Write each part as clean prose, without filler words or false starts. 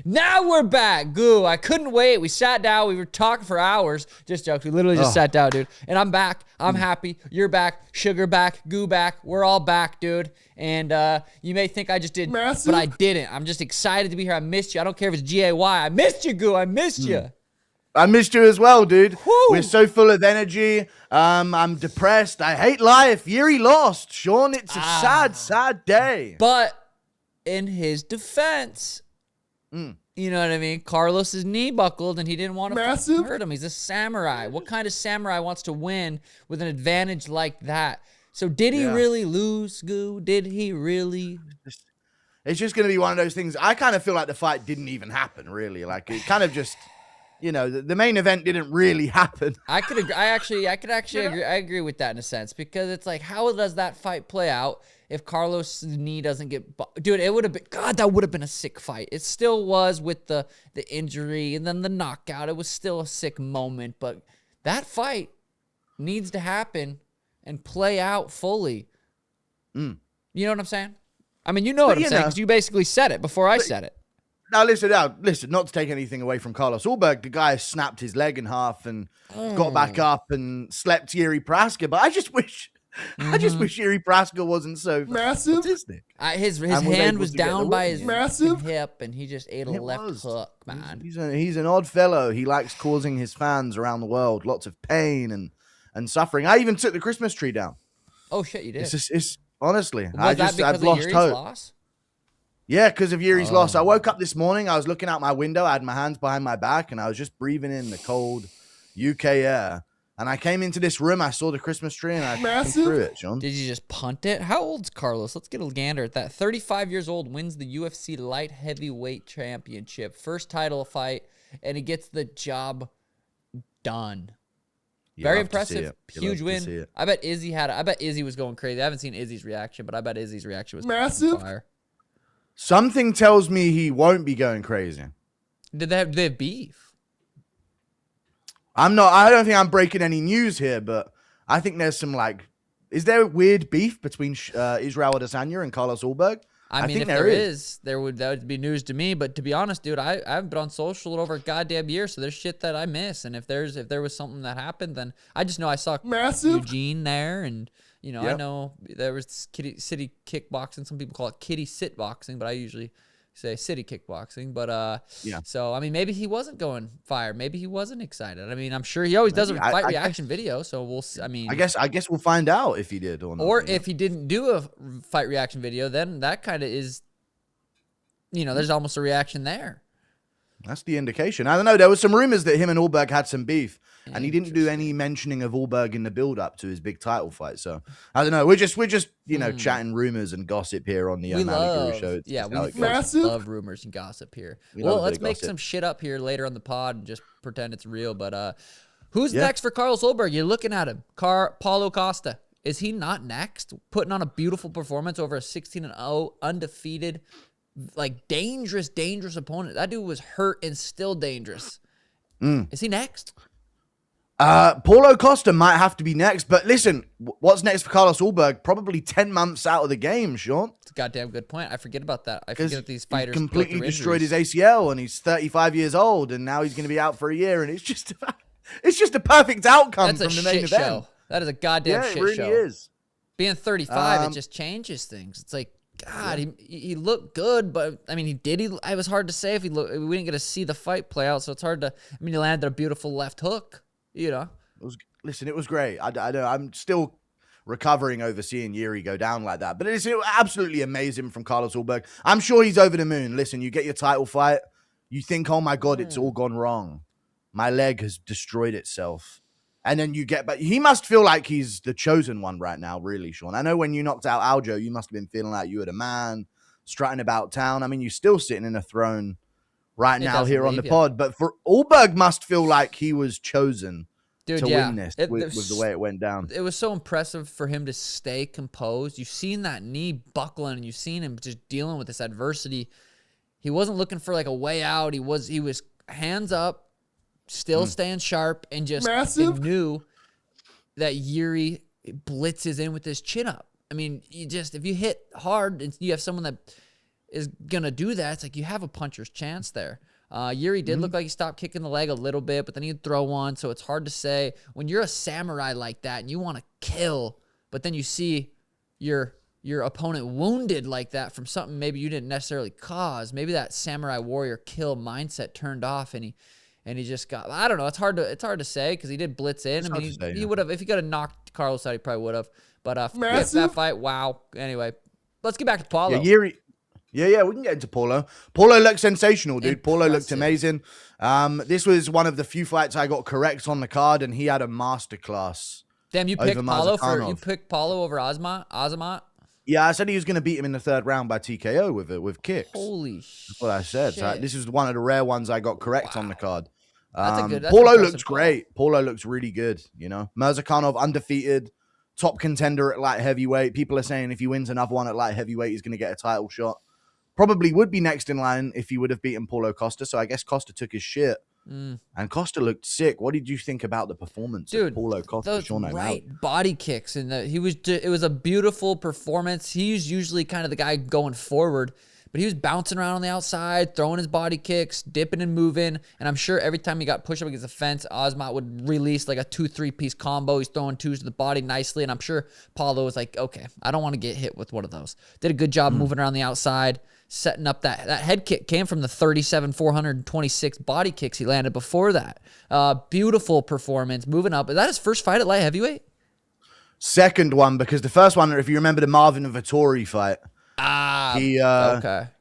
Now we're back. Goo, I couldn't wait. We sat down. We were talking for hours. Just jokes. We literally just sat down, dude. And I'm back. I'm happy. You're back. Sugar back. Goo back. We're all back, dude. And you may think I just did, but I didn't. I'm just excited to be here. I missed you. I don't care if it's GAY. I missed you, Goo. I missed you. I missed you as well, dude. Woo. We're so full of energy. I'm depressed. I hate life. Jiri lost. Sean, it's a sad, sad day. But in his defense, you know what I mean? Carlos's knee buckled and he didn't want to hurt him. He's a samurai. What kind of samurai wants to win with an advantage like that? So did he really lose, Goo? Did he really? It's just going to be one of those things. I kind of feel like the fight didn't even happen, really. Like, it kind of just... You know, the main event didn't really happen. I could agree. I could actually agree. I agree with that in a sense, because it's like, how does that fight play out if Carlos' knee doesn't get... Dude, it would have been... God, that would have been a sick fight. It still was with the injury and then the knockout. It was still a sick moment, but that fight needs to happen and play out fully. You know what I'm saying? I mean, you know what I'm saying, because you basically said it before I said it. Now, listen, not to take anything away from Carlos Ulberg, the guy snapped his leg in half and got back up and slept Jiri Praska, but I just wish Jiri Praska wasn't so massive. His hand was down by his hip, and he just ate a left hook, man. He's an odd fellow. He likes causing his fans around the world lots of pain and suffering. I even took the Christmas tree down. Oh, shit, you did? It's honestly, I've lost hope. Loss? Yeah, because of Jiri's loss. I woke up this morning, I was looking out my window, I had my hands behind my back, and I was just breathing in the cold UK air. And I came into this room, I saw the Christmas tree, and I threw it, Sean. Did you just punt it? How old's Carlos? Let's get a gander at that. 35 years old, wins the UFC Light Heavyweight Championship. First title fight, and he gets the job done. Very impressive. Huge win. I bet Izzy was going crazy. I haven't seen Izzy's reaction, but I bet Izzy's reaction was massive. Fire. Something tells me he won't be going crazy. Did they have beef? I don't think I'm breaking any news here, but I think there's some is there weird beef between Israel Adesanya and Carlos Ulberg? I mean, if there is, that would be news to me. But to be honest, dude, I haven't been on social in over a goddamn year, so there's shit that I miss. And if there was something that happened, then I just know I saw Eugene there, and I know there was city kickboxing. Some people call it kitty sit boxing, but I usually say city kickboxing. But so I mean, maybe he wasn't going fire. Maybe he wasn't excited. I mean, I'm sure he always does a fight reaction video. So we'll. I mean, I guess we'll find out if he did or not. Or if he didn't do a fight reaction video, then that kind of is. There's almost a reaction there. That's the indication. I don't know. There was some rumors that him and Ulberg had some beef, and he didn't do any mentioning of Ulberg in the build-up to his big title fight. So I don't know. We're just chatting rumors and gossip here on the MMAGURU show. We love rumors and gossip here. Well, let's make some shit up here later on the pod and just pretend it's real. But who's next for Carlos Ulberg? You're looking at him, Paulo Costa. Is he not next? Putting on a beautiful performance over a 16-0 undefeated. Dangerous opponent. That dude was hurt and still dangerous. Is he next? Paulo Costa might have to be next, but listen, what's next for Carlos Ulberg? Probably 10 months out of the game, Sean. It's a goddamn good point. I forget about that. I forget that these fighters completely destroyed his ACL, and he's 35 years old, and now he's going to be out for a year, and it's just a perfect outcome from the main event. That is a goddamn shit show. Yeah, it really is. Being 35, it just changes things. It's like, God, he looked good, but I mean, it was hard to say if we didn't get to see the fight play out, so it's hard to. I mean, he landed a beautiful left hook, It was great. I'm still recovering over seeing Jiri go down like that, but it's absolutely amazing from Carlos Ulberg. I'm sure he's over the moon. Listen, you get your title fight, you think, oh my God, it's all gone wrong. My leg has destroyed itself. And then but he must feel like he's the chosen one right now, really, Sean. I know when you knocked out Aljo, you must have been feeling like you were the man, strutting about town. I mean, you're still sitting in a throne right now here on the pod. But for Ulberg must feel like he was chosen to win this with the way it went down. It was so impressive for him to stay composed. You've seen that knee buckling, and you've seen him just dealing with this adversity. He wasn't looking for a way out. He was hands up. Still staying sharp and just knew that Jiri blitzes in with his chin up. I mean, if you hit hard and you have someone that is gonna do that, it's like you have a puncher's chance there. Jiri did look like he stopped kicking the leg a little bit, but then he'd throw one, so it's hard to say. When you're a samurai like that and you want to kill, but then you see your opponent wounded like that from something maybe you didn't necessarily cause, maybe that samurai warrior kill mindset turned off, and he just got, I don't know, it's hard to say because he did blitz in. I mean, he would have, if he could have knocked Carlos out, he probably would have. But that fight, wow. Anyway, let's get back to Paulo. Yeah, Jiri. Yeah, we can get into Paulo. Paulo looked sensational, dude. Impressive. Paulo looked amazing. This was one of the few fights I got correct on the card, and he had a masterclass. Damn, you picked Paulo over Aljamain? Yeah, I said he was going to beat him in the third round by TKO with kicks. Holy shit. That's what I said. So this is one of the rare ones I got correct on the card. That's Paulo looks great. Paulo looks really good, you know. Mirzakhanov undefeated, top contender at light heavyweight. People are saying if he wins another one at light heavyweight, he's going to get a title shot. Probably would be next in line if he would have beaten Paulo Costa. So I guess Costa took his shit. And Costa looked sick. What did you think about the performance of Paulo Costa? Those body kicks, and it was a beautiful performance. He's usually kind of the guy going forward, but he was bouncing around on the outside, throwing his body kicks, dipping and moving. And I'm sure every time he got pushed up against the fence, Aljamain would release like a 2-3 piece combo. He's throwing twos to the body nicely. And I'm sure Paulo was like, okay, I don't want to get hit with one of those. Did a good job moving around the outside, setting up that head kick came from the 426 body kicks he landed before that. Beautiful performance, moving up. Is that his first fight at light heavyweight? Second one, because the first one, if you remember the Marvin Vettori fight,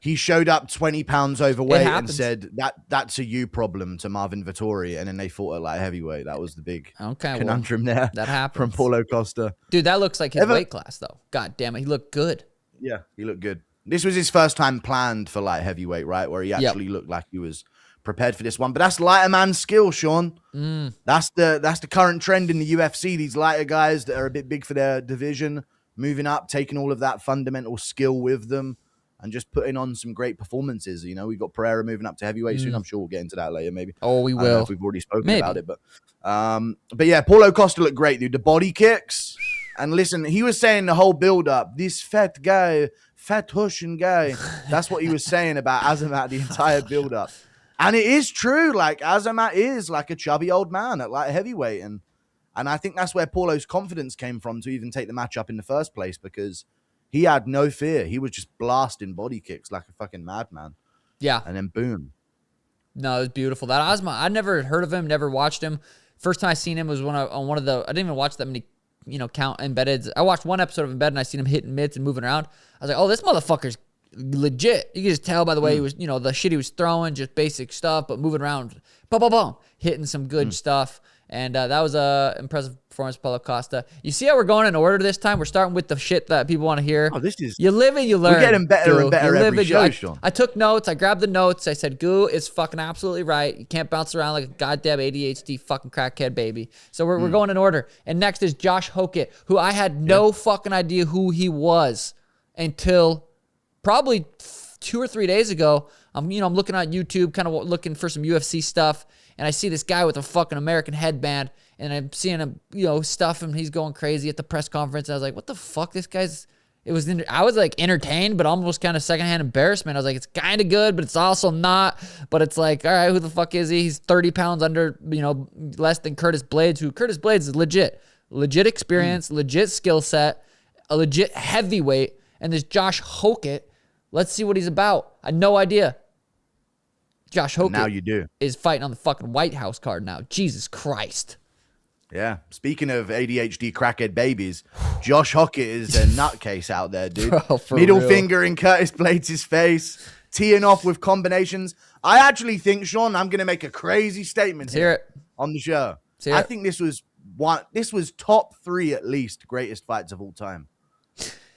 he showed up 20 pounds overweight and said that's a you problem to Marvin Vettori, and then they fought at light heavyweight. That was the big conundrum there. That happened from Paulo Costa. Dude, that looks like his weight class though. God damn it, he looked good. Yeah, he looked good. This was his first time planned for light heavyweight, right? Where he actually looked like he was prepared for this one. But that's lighter man's skill, Sean. That's the current trend in the UFC. These lighter guys that are a bit big for their division, moving up, taking all of that fundamental skill with them, and just putting on some great performances. You know, we've got Pereira moving up to heavyweight soon. I'm sure we'll get into that later, maybe. Oh, we will. I don't know if we've already spoken about it, but yeah, Paulo Costa looked great, dude. The body kicks. And listen, he was saying the whole build-up, this fat guy, fat Russian guy. That's what he was saying about Aljamain the entire build-up. And it is true. Like, Aljamain is like a chubby old man at light heavyweight. And I think that's where Paulo's confidence came from to even take the match up in the first place, because he had no fear. He was just blasting body kicks like a fucking madman. Yeah. And then boom. No, it was beautiful. That Aljamain, I never heard of him, never watched him. First time I seen him was on one of the, I didn't even watch that many, count embedded. I watched one episode of Embedded and I seen him hitting mitts and moving around. I was like, oh, this motherfucker's legit. You can just tell by the way he was, the shit he was throwing, just basic stuff, but moving around, boom, boom, boom, hitting some good stuff. And that was a impressive performance, Paulo Costa. You see how we're going in order this time? We're starting with the shit that people want to hear. Oh, this is... You live and you learn. We're getting better and better every show, Sean. I took notes. I grabbed the notes. I said, Goo is fucking absolutely right. You can't bounce around like a goddamn ADHD fucking crackhead baby. So we're going in order. And next is Josh Hokit, who I had no fucking idea who he was until probably 2 or 3 days ago. I'm looking on YouTube, kind of looking for some UFC stuff. And I see this guy with a fucking American headband, and I'm seeing him, stuff him. He's going crazy at the press conference. I was like, what the fuck? This guy's, I was like entertained, but almost kind of secondhand embarrassment. I was like, it's kind of good, but it's also not. But it's like, all right, who the fuck is he? He's 30 pounds under, less than Curtis Blaydes, who Curtis Blaydes is legit experience, legit skill set, a legit heavyweight. And this Josh Hokit, let's see what he's about. I had no idea. Josh Hokit now you do. Is fighting on the fucking White House card now. Jesus Christ. Yeah. Speaking of ADHD crackhead babies, Josh Hokit is a nutcase out there, dude. Bro, Middle finger in Curtis Blaydes' face, teeing off with combinations. I actually think, Sean, I'm going to make a crazy statement here on the show. I think this was top 3 at least greatest fights of all time.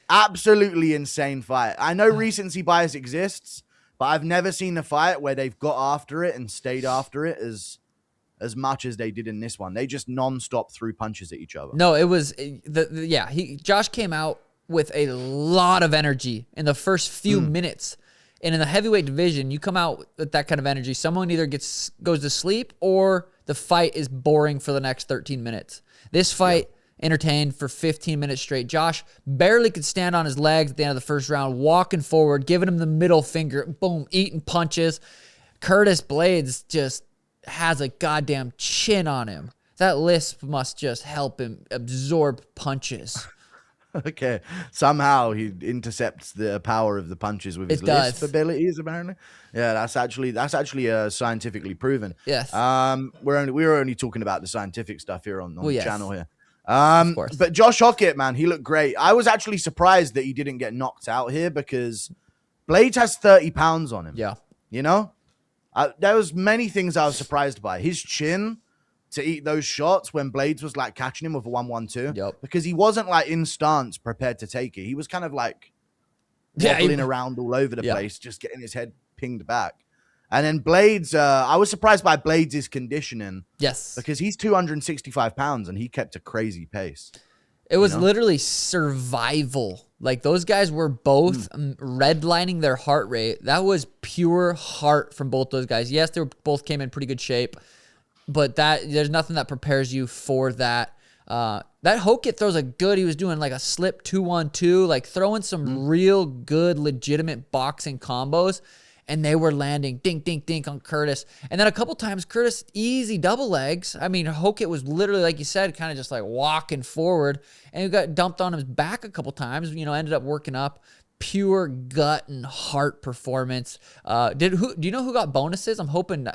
Absolutely insane fight. I know recency bias exists, but I've never seen a fight where they've got after it and stayed after it as much as they did in this one. They just non-stop threw punches at each other. No, it was Josh came out with a lot of energy in the first few minutes. And in the heavyweight division, you come out with that kind of energy, someone either goes to sleep or the fight is boring for the next 13 minutes. This fight, entertained for 15 minutes straight. Josh barely could stand on his legs at the end of the first round, walking forward, giving him the middle finger, boom, eating punches. Curtis Blaydes just has a goddamn chin on him. That lisp must just help him absorb punches. Okay. Somehow he intercepts the power of the punches with his lisp abilities, apparently. Yeah, that's actually scientifically proven. Yes. We're only talking about the scientific stuff here on the channel here. Of course. But Josh Hokit, man, he looked great. I was actually surprised that he didn't get knocked out here because Blaydes has 30 pounds on him. Yeah. You know? There was many things I was surprised by. His chin to eat those shots when Blaydes was like catching him with a 1-1-2. Yep. Because he wasn't like in stance prepared to take it. He was kind of like wobbling around all over the place, just getting his head pinged back. And then Blaydes, I was surprised by Blaydes' conditioning. Yes. Because he's 265 pounds and he kept a crazy pace. It was literally survival. Like those guys were both redlining their heart rate. That was pure heart from both those guys. Yes, they both came in pretty good shape, but there's nothing that prepares you for that. That Hokit throws he was doing like a slip 2-1-2, like throwing some real good, legitimate boxing combos. And they were landing dink, dink, dink on Curtis. And then a couple times, Curtis, easy double legs. I mean, Hokit was literally, like you said, kind of just like walking forward. And he got dumped on his back a couple times, ended up working up. Pure gut and heart performance. Do you know who got bonuses? I'm hoping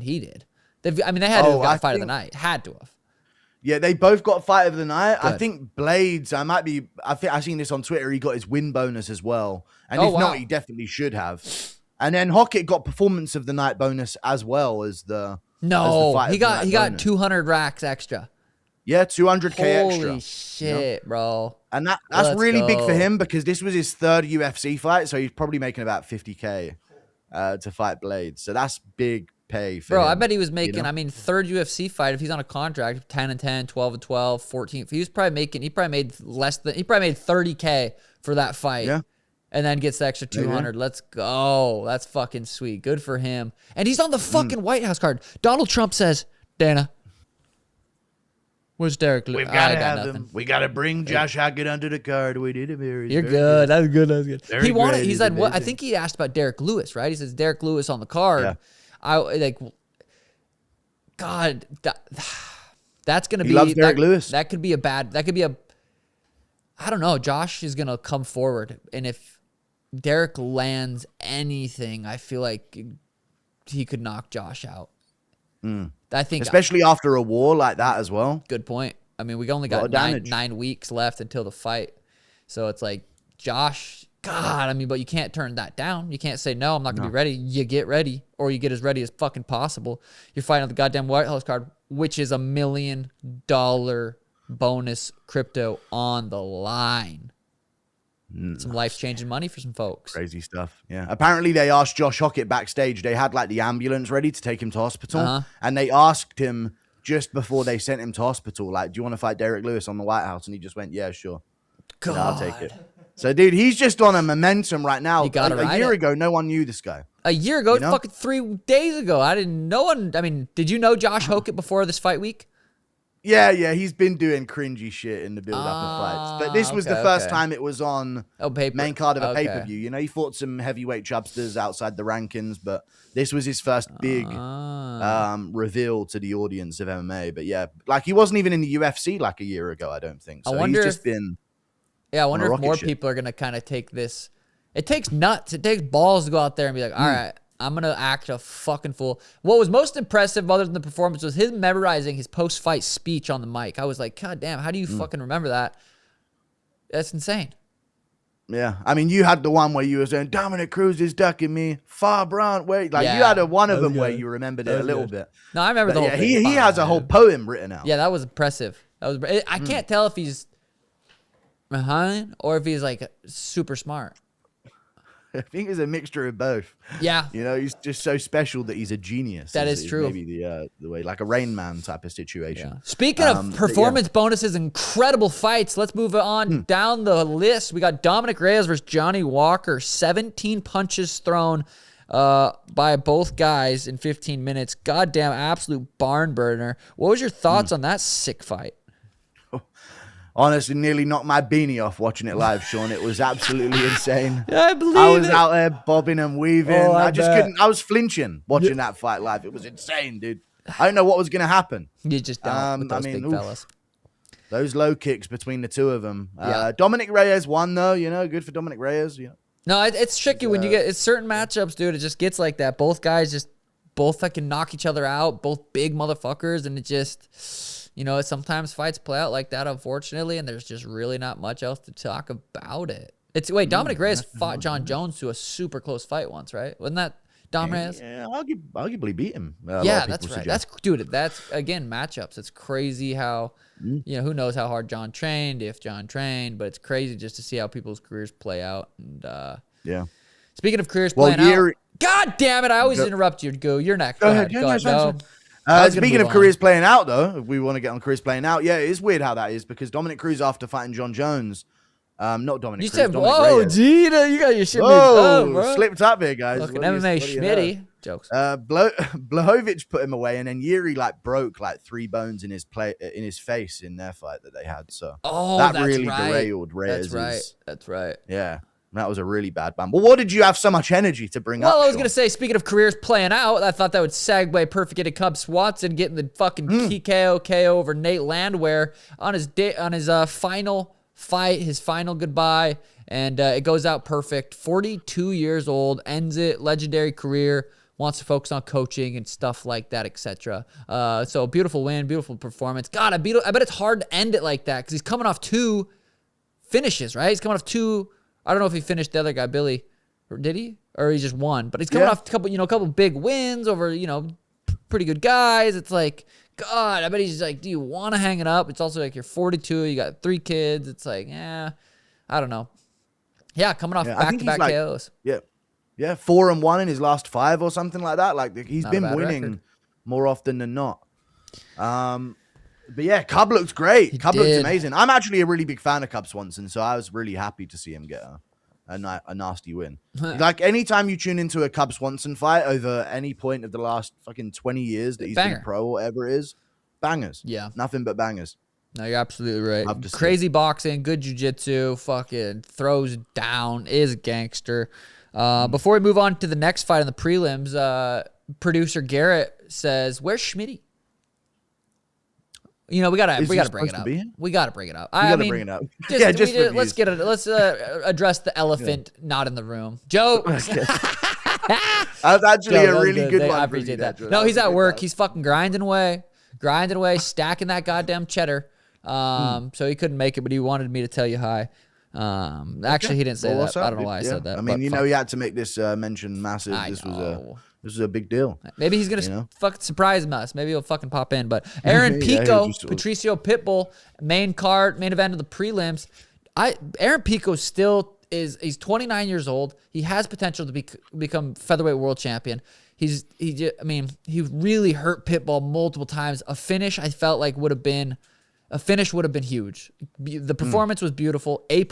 he did. They had to have got fight of the night. Had to have. Yeah, they both got fight of the night. Good. I think Blaydes, I think I've seen this on Twitter. He got his win bonus as well. And if not, he definitely should have. And then Hokit got performance of the night bonus as well as the fight he got 200 racks extra. Yeah, 200K extra. Holy shit, bro. And that's really big for him because this was his third UFC fight, so he's probably making about 50K to fight Blaydes. So that's big pay for him. I bet he was making, third UFC fight, if he's on a contract, 10-10, 12-12, 14. He probably made less than, he probably made 30K for that fight. Yeah. And then gets the extra 200. Maybe. Let's go. That's fucking sweet. Good for him. And he's on the fucking White House card. Donald Trump says, Dana, where's Derek Lewis? We've got to have him. We got to bring Josh Hokit under the card. We did him here. You're good. That's good. That's good. He wanted. He said, "What?" I think he asked about Derek Lewis, right? He says Derek Lewis on the card. Yeah. God, that's gonna be. He loves Derek Lewis. That could be a bad. That could be a. I don't know. Josh is gonna come forward, and if Derek lands anything, I feel like he could knock Josh out. I think, especially after a war like that as well. Good point. I mean, we only got 9 weeks left until the fight, so it's like Josh. God, but you can't turn that down. You can't say no. I'm not gonna be ready. You get ready, or you get as ready as fucking possible. You're fighting on the goddamn White House card, which is $1 million bonus crypto on the line. Some life-changing money for some folks. Crazy stuff. Yeah. Apparently, they asked Josh Hokit backstage. They had like the ambulance ready to take him to hospital, and they asked him just before they sent him to hospital, like, "Do you want to fight Derek Lewis on the White House?" And he just went, "Yeah, sure. God. I'll take it." So, dude, he's just on a momentum right now. A year ago, no one knew this guy. A year ago, fucking 3 days ago, did you know Josh Hokit before this fight week? Yeah, he's been doing cringy shit in the build-up of fights. But this was the first time it was on main card of a pay-per-view. He fought some heavyweight chubsters outside the rankings, but this was his first big reveal to the audience of MMA. But yeah, like he wasn't even in the UFC like a year ago, I don't think. So I wonder I wonder if more people are going to kind of take this. It takes nuts. It takes balls to go out there and be like, all right, I'm going to act a fucking fool. What was most impressive other than the performance was him memorizing his post-fight speech on the mic. I was like, God damn, how do you fucking remember that? That's insane. Yeah. You had the one where you were saying, Dominic Cruz is ducking me. Far Brant, wait. You had one of them where you remembered it a little bit. No, I remember the whole thing. He has a whole poem written out. Yeah, that was impressive. I can't tell if he's behind or if he's like super smart. I think it's a mixture of both. Yeah. He's just so special that he's a genius. That is true. Maybe the way, like a Rain Man type of situation. Yeah. Speaking of performance bonuses, incredible fights, let's move on down the list. We got Dominic Reyes versus Johnny Walker. 17 punches thrown by both guys in 15 minutes. Goddamn absolute barn burner. What was your thoughts on that sick fight? honestly nearly knocked my beanie off watching it live, Sean. It was absolutely insane. I believe I was out there bobbing and weaving. Oh, I just couldn't. I was flinching watching that fight live. It was insane, dude. I don't know what was going to happen. You just don't with those big fellas. Those low kicks between the two of them. Yeah. Dominic Reyes won, though. You know, good for Dominic Reyes. Yeah. No, it's tricky when you get certain matchups, dude. It just gets like that. Both guys just fucking knock each other out. Both big motherfuckers, and it just, you know, sometimes fights play out like that, unfortunately, and there's just really not much else to talk about it. Dominic Reyes fought John Jones to a super close fight once, right? Wasn't that Dom Reyes? Yeah, arguably beat him. Yeah, that's right. That's again matchups. It's crazy how, you know, who knows how hard John trained, if John trained, but it's crazy just to see how people's careers play out. And yeah. Speaking of careers playing out, God damn it! I always interrupt you. You're next. Go ahead. Speaking of careers playing out, though, if we want to get on careers playing out, yeah, it is weird how that is because Dominic Cruz after fighting John Jones. Not Dominic You Cruz, said, Dominic whoa, Reyes. Gina, you got your shit mixed up, bro. Slipped up here, guys. Fucking MMA Schmitty. Jokes. Blachowicz put him away, and then Jiri broke 3 bones in his face in their fight that they had. So that really derailed Reyes. That's right. Yeah, that was a really bad ban. But what did you have so much energy to bring up? Well, I was gonna say, speaking of careers playing out, I thought that would segue perfect into Cub Swanson getting the fucking TKO KO over Nate Landwehr on his final fight, his final goodbye, and it goes out perfect. 42 years old, ends it, legendary career, wants to focus on coaching and stuff like that, etc. So beautiful win, beautiful performance. God, I bet it's hard to end it like that because he's coming off 2 finishes, right? He's coming off 2. I don't know if he finished the other guy, Billy, or did he? Or he just won? But he's coming off a couple big wins over, pretty good guys. It's like, God, I bet he's like, do you want to hang it up? It's also like you're 42, you got 3 kids. It's like, I don't know. Yeah, coming off back-to-back KOs. Yeah, 4-1 in his last 5 or something like that. Like he's Not been winning more often than not. But yeah, Cub looks great. Cub looks amazing. I'm actually a really big fan of Cub Swanson, so I was really happy to see him get a nasty win. Like anytime you tune into a Cub Swanson fight over any point of the last fucking 20 years that he's been pro or whatever it is, bangers. Yeah. Nothing but bangers. No, you're absolutely right. Crazy boxing, good jiu-jitsu, fucking throws down, is a gangster. Before we move on to the next fight in the prelims, producer Garrett says, "Where's Schmitty?" We gotta bring it up. We gotta bring it up. Bring it up. Let's address the elephant not in the room. Joe. That's actually a really good one. I appreciate that. No, he's at work. He's fucking grinding away, stacking that goddamn cheddar. So he couldn't make it, but he wanted me to tell you hi. Actually, he didn't say that. I don't know why I said that. I mean, he had to make this mention massive. This was a big deal. Maybe he's gonna fucking surprise us. Maybe he'll fucking pop in. But Aaron Pico, Patricio Pitbull, main event of the prelims. Aaron Pico he's 29 years old. He has potential to become featherweight world champion. He really hurt Pitbull multiple times. A finish I felt like would have been huge. The performance was beautiful. A+,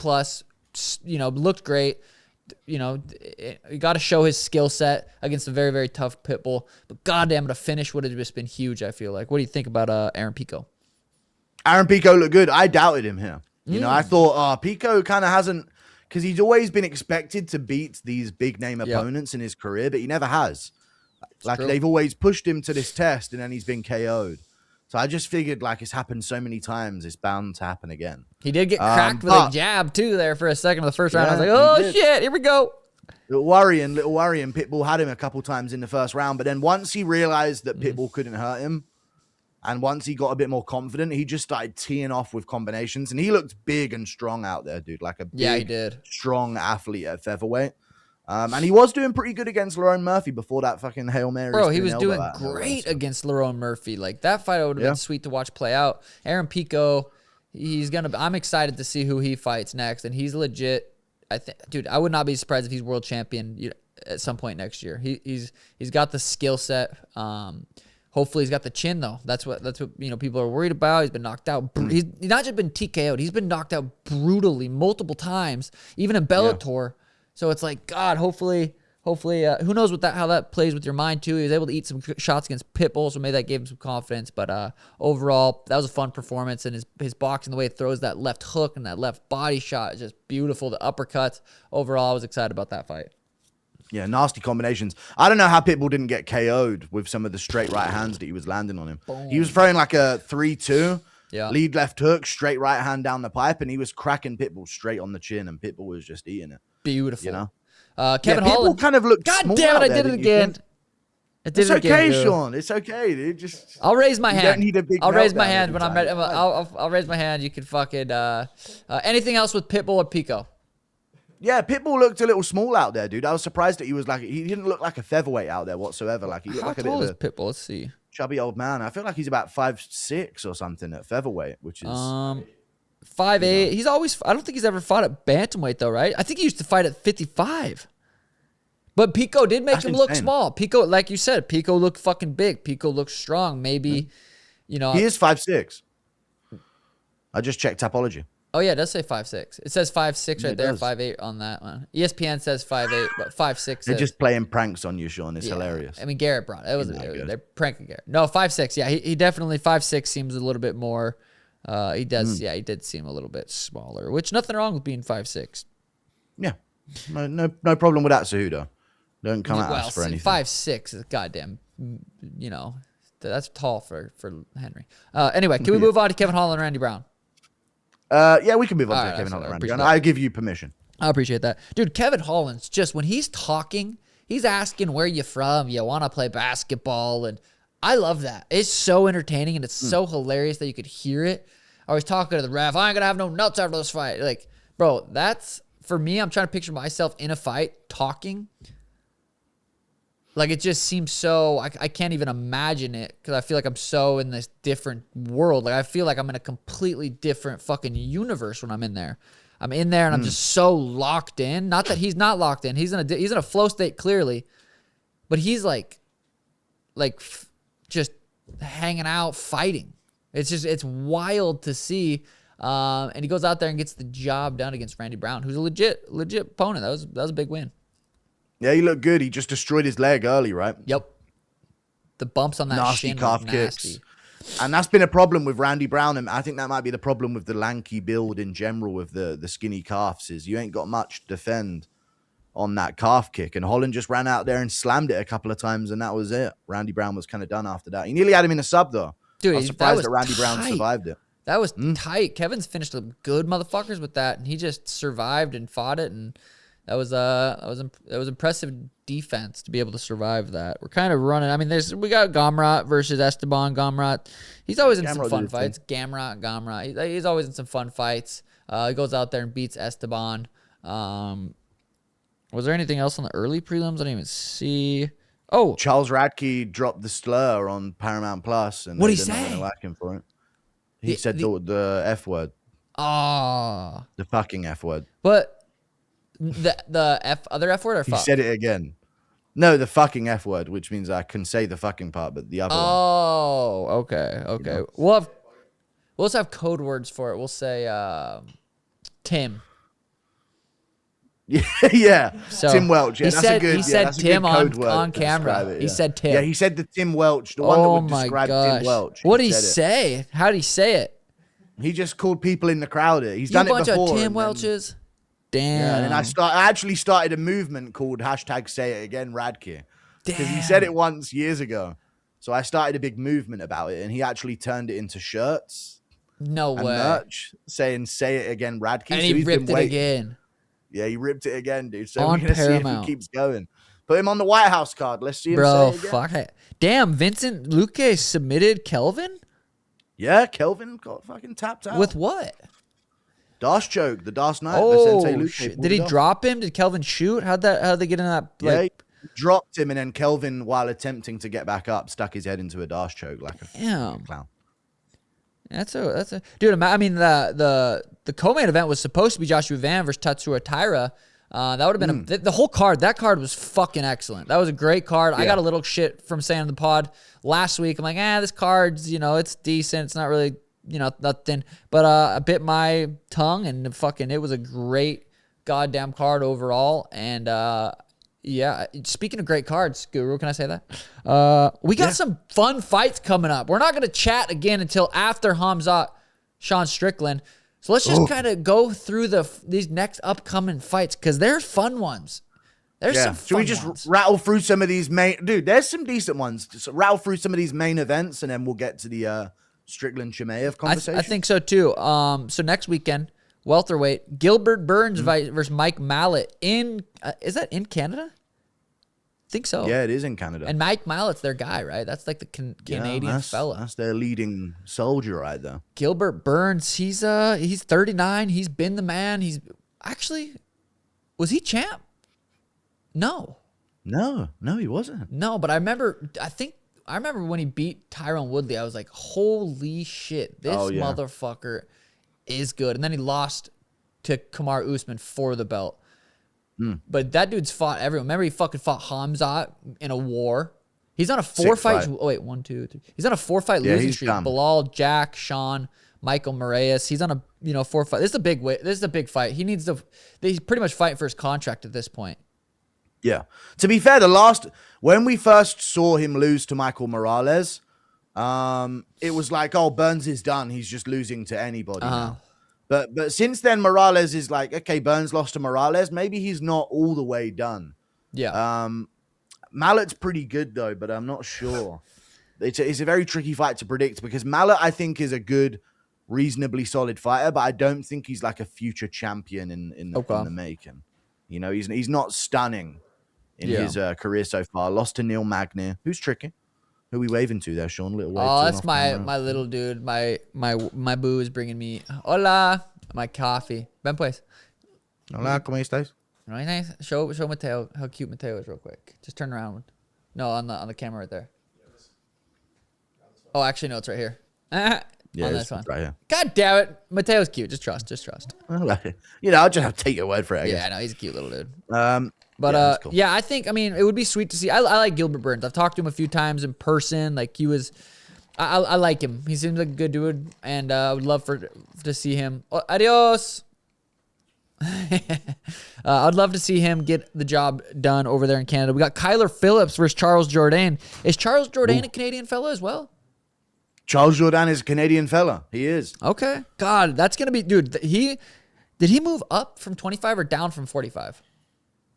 looked great. You got to show his skill set against a very, very tough Pitbull. But goddamn, a finish would have just been huge, I feel like. What do you think about Aaron Pico? Aaron Pico looked good. I doubted him here. I thought Pico kind of hasn't, because he's always been expected to beat these big name opponents in his career, but he never has. They've always pushed him to this test, and then he's been KO'd. So I just figured, it's happened so many times, it's bound to happen again. He did get cracked with a jab, too, there for a second of the first round. I was like, oh, shit, here we go. Little worrying. Pitbull had him a couple times in the first round, but then once he realized that Pitbull couldn't hurt him, and once he got a bit more confident, he just started teeing off with combinations, and he looked big and strong out there, dude. Like a big, strong athlete at featherweight. And he was doing pretty good against Lerone Murphy before that fucking Hail Mary. Bro, he was doing great against Lerone Murphy. Like, that fight would have been sweet to watch play out. Aaron Pico, I'm excited to see who he fights next, and he's legit. Dude, I would not be surprised if he's world champion at some point next year. He's got the skill set. Hopefully he's got the chin, though. That's what people are worried about. He's been knocked out. He's not just been TKO'd. He's been knocked out brutally multiple times, even in Bellator. So it's like, God, hopefully Hopefully, who knows how that plays with your mind too. He was able to eat some shots against Pitbull, so maybe that gave him some confidence. But overall, that was a fun performance, and his boxing, the way it throws that left hook and that left body shot is just beautiful. The uppercuts. Overall, I was excited about that fight. Yeah, nasty combinations. I don't know how Pitbull didn't get KO'd with some of the straight right hands that he was landing on him. Boom. He was throwing like a 3-2. Yeah. Lead left hook, straight right hand down the pipe, and he was cracking Pitbull straight on the chin, and Pitbull was just eating it. Beautiful. You know? Kevin Holland kind of looked. God damn it! I did it again. It's okay, Sean. It's okay, dude. Just I'll raise my hand. Don't need a big I'll raise my hand when I'm ready. I'll raise my hand. You can fucking anything else with Pitbull or Pico? Yeah, Pitbull looked a little small out there, dude. I was surprised that he didn't look like a featherweight out there whatsoever. Like he looked like a bit of a Pitbull. Let's see. Chubby old man. I feel like he's about 5'6" or something at featherweight, which is 5'8". He's always. I don't think he's ever fought at bantamweight though, right? I think he used to fight at 55. But Pico did make him look small. Pico, like you said, Pico looked fucking big. Pico looked strong. Maybe, he is 5'6". I just checked Tapology. Oh yeah, it does say 5'6". It says 5'6" right there, 5'8" on that one. ESPN says 5'8", but 5'6". They're just playing pranks on you, Sean. It's hilarious. I mean, Garrett brought it. They're pranking Garrett. No, 5'6". Yeah, he definitely 5'6" seems a little bit more. He does. Yeah, he did seem a little bit smaller. Which nothing wrong with being 5'6". Yeah, no problem with that, Cejudo. Don't come at us for anything. 5'6" is goddamn. That's tall for Henry. Anyway, can we move on to Kevin Holland and Randy Brown? Yeah, we can move on to Kevin Holland and Randy Brown. I give you permission. I appreciate that. Dude, Kevin Holland's just, when he's talking, he's asking where you from, you want to play basketball, and I love that. It's so entertaining, and it's so hilarious that you could hear it. I was talking to the ref, I ain't gonna have no nuts after this fight. Like, bro, that's, for me, I'm trying to picture myself in a fight, talking. Like, it just seems so, I can't even imagine it because I feel like I'm so in this different world. Like, I feel like I'm in a completely different fucking universe when I'm in there. I'm in there and I'm just so locked in. Not that he's not locked in. He's in a flow state clearly, but he's just hanging out, fighting. It's wild to see. And he goes out there and gets the job done against Randy Brown, who's a legit opponent. That was a big win. Yeah, he looked good. He just destroyed his leg early, right? Yep. The bumps on that nasty shin calf kicks. And that's been a problem with Randy Brown. And I think that might be the problem with the lanky build in general with the skinny calves is you ain't got much to defend on that calf kick. And Holland just ran out there and slammed it a couple of times, and that was it. Randy Brown was kind of done after that. He nearly had him in a sub, though. Dude, I was surprised that Randy Brown survived it. That was tight. Kevin's finished some good motherfuckers with that, and he just survived and fought it, and that was impressive defense to be able to survive that. We're kind of running. I mean, we got Gamrot versus Esteban. Gamrot, he's always in some fun fights. Gamrot. He's always in some fun fights. He goes out there and beats Esteban. Was there anything else on the early prelims? I didn't even see. Oh, Charles Radke dropped the slur on Paramount Plus, and what did he say? Not like him for it. He said the F word. Oh, the fucking F word. But the other F word or fuck? He said it again. No, the fucking F word, which means I can say the fucking part, but the other one. Oh, okay. You know? We'll also have code words for it. We'll say Tim. Yeah. So Tim Welch. Yeah, he said Tim on camera. He said Tim. Yeah, he said the Tim Welch, the one that would describe Tim Welch. What did he say? How did he say it? He just called people in the crowd it. He's done it before. A bunch of Tim Welches. Damn. Yeah, and I actually started a movement called #SayItAgainRadke because he said it once years ago. So I started a big movement about it, and he actually turned it into shirts. No way. Merch saying "Say It Again, Radke." And he ripped it again. Yeah, he ripped it again, dude. So we're gonna see if he keeps going. Put him on the White House card. Let's see him say it again. Fuck it. Damn, Vincent Luque submitted Kelvin. Yeah, Kelvin got fucking tapped out. With what? Dash choke, the Dash Knight. Oh, did he drop him? Did Kelvin shoot? How'd they get in that? Yeah, he dropped him, and then Kelvin, while attempting to get back up, stuck his head into a Dash choke like a clown. That's a dude. I mean, the co-main event was supposed to be Joshua Van versus Tatsuro Taira. That would have been the whole card. That card was fucking excellent. That was a great card. Yeah. I got a little shit from saying in the pod last week. I'm like, this card's, it's decent. It's not really, nothing. But I bit my tongue, and fucking, it was a great goddamn card overall. And Yeah. Speaking of great cards, Guru, can I say that? We got some fun fights coming up. We're not going to chat again until after KHAMZAT, Sean Strickland. So let's just kind of go through these next upcoming fights because there's fun ones. There's some fun Should we just rattle through some of these main... Dude, there's some decent ones. Just rattle through some of these main events, and then we'll get to the Strickland-CHIMAEV conversation. I think so, too. So next weekend, welterweight, Gilbert Burns versus Mike Mallet in... is that in Canada? I think so. Yeah, it is in Canada. And Mike Mallett's their guy, right? That's like the Canadian fella. That's their leading soldier right there. Gilbert Burns, he's 39. He's been the man. He's... Actually, was he champ? No, he wasn't. No, but I remember when he beat Tyron Woodley, I was like, holy shit, this motherfucker is good. And then he lost to Kamaru Usman for the belt. But that dude's fought everyone. Remember, he fucking fought KHAMZAT in a war. He's on a 4-fight. Oh, wait, 1, 2, 3. He's on a 4-fight losing streak. Bilal, Jack, Sean, Michael Moraes. He's on a 4-fight. This is a big fight. He's pretty much fighting for his contract at this point. Yeah. To be fair, when we first saw him lose to Michael Morales, it was like, oh, Burns is done. He's just losing to anybody now. But since then, Morales is like, okay, Burns lost to Morales. Maybe he's not all the way done. Yeah. Mallett's pretty good, though, but I'm not sure. It's a very tricky fight to predict because Mallet, I think, is a good, reasonably solid fighter, but I don't think he's like a future champion in the making. You know, he's not stunning in his career so far. Lost to Neil Magny, who's tricky. Who are we waving to there, Sean? Little wave. Oh, that's my little dude. My boo is bringing me hola, my coffee. Ven pues. Hola, ¿cómo estás? Really nice. Show Mateo how cute Mateo is real quick. Just turn around. No, on the camera right there. Oh, actually, no, it's right here. Yeah, on this one. Right here. God damn it. Mateo's cute. Just trust. You know, I'll just have to take your word for it, I guess. Yeah, no, he's a cute little dude. But cool. I think, it would be sweet to see. I like Gilbert Burns. I've talked to him a few times in person. Like I like him. He seems like a good dude, and I would love to see him. Oh, adios. I'd love to see him get the job done over there in Canada. We got Kyler Phillips versus Charles Jourdain. Is Charles Jourdain a Canadian fella as well? Charles Jourdain is a Canadian fella. He is. Okay. God, that's gonna be, dude. Did he move up from 25 or down from 45?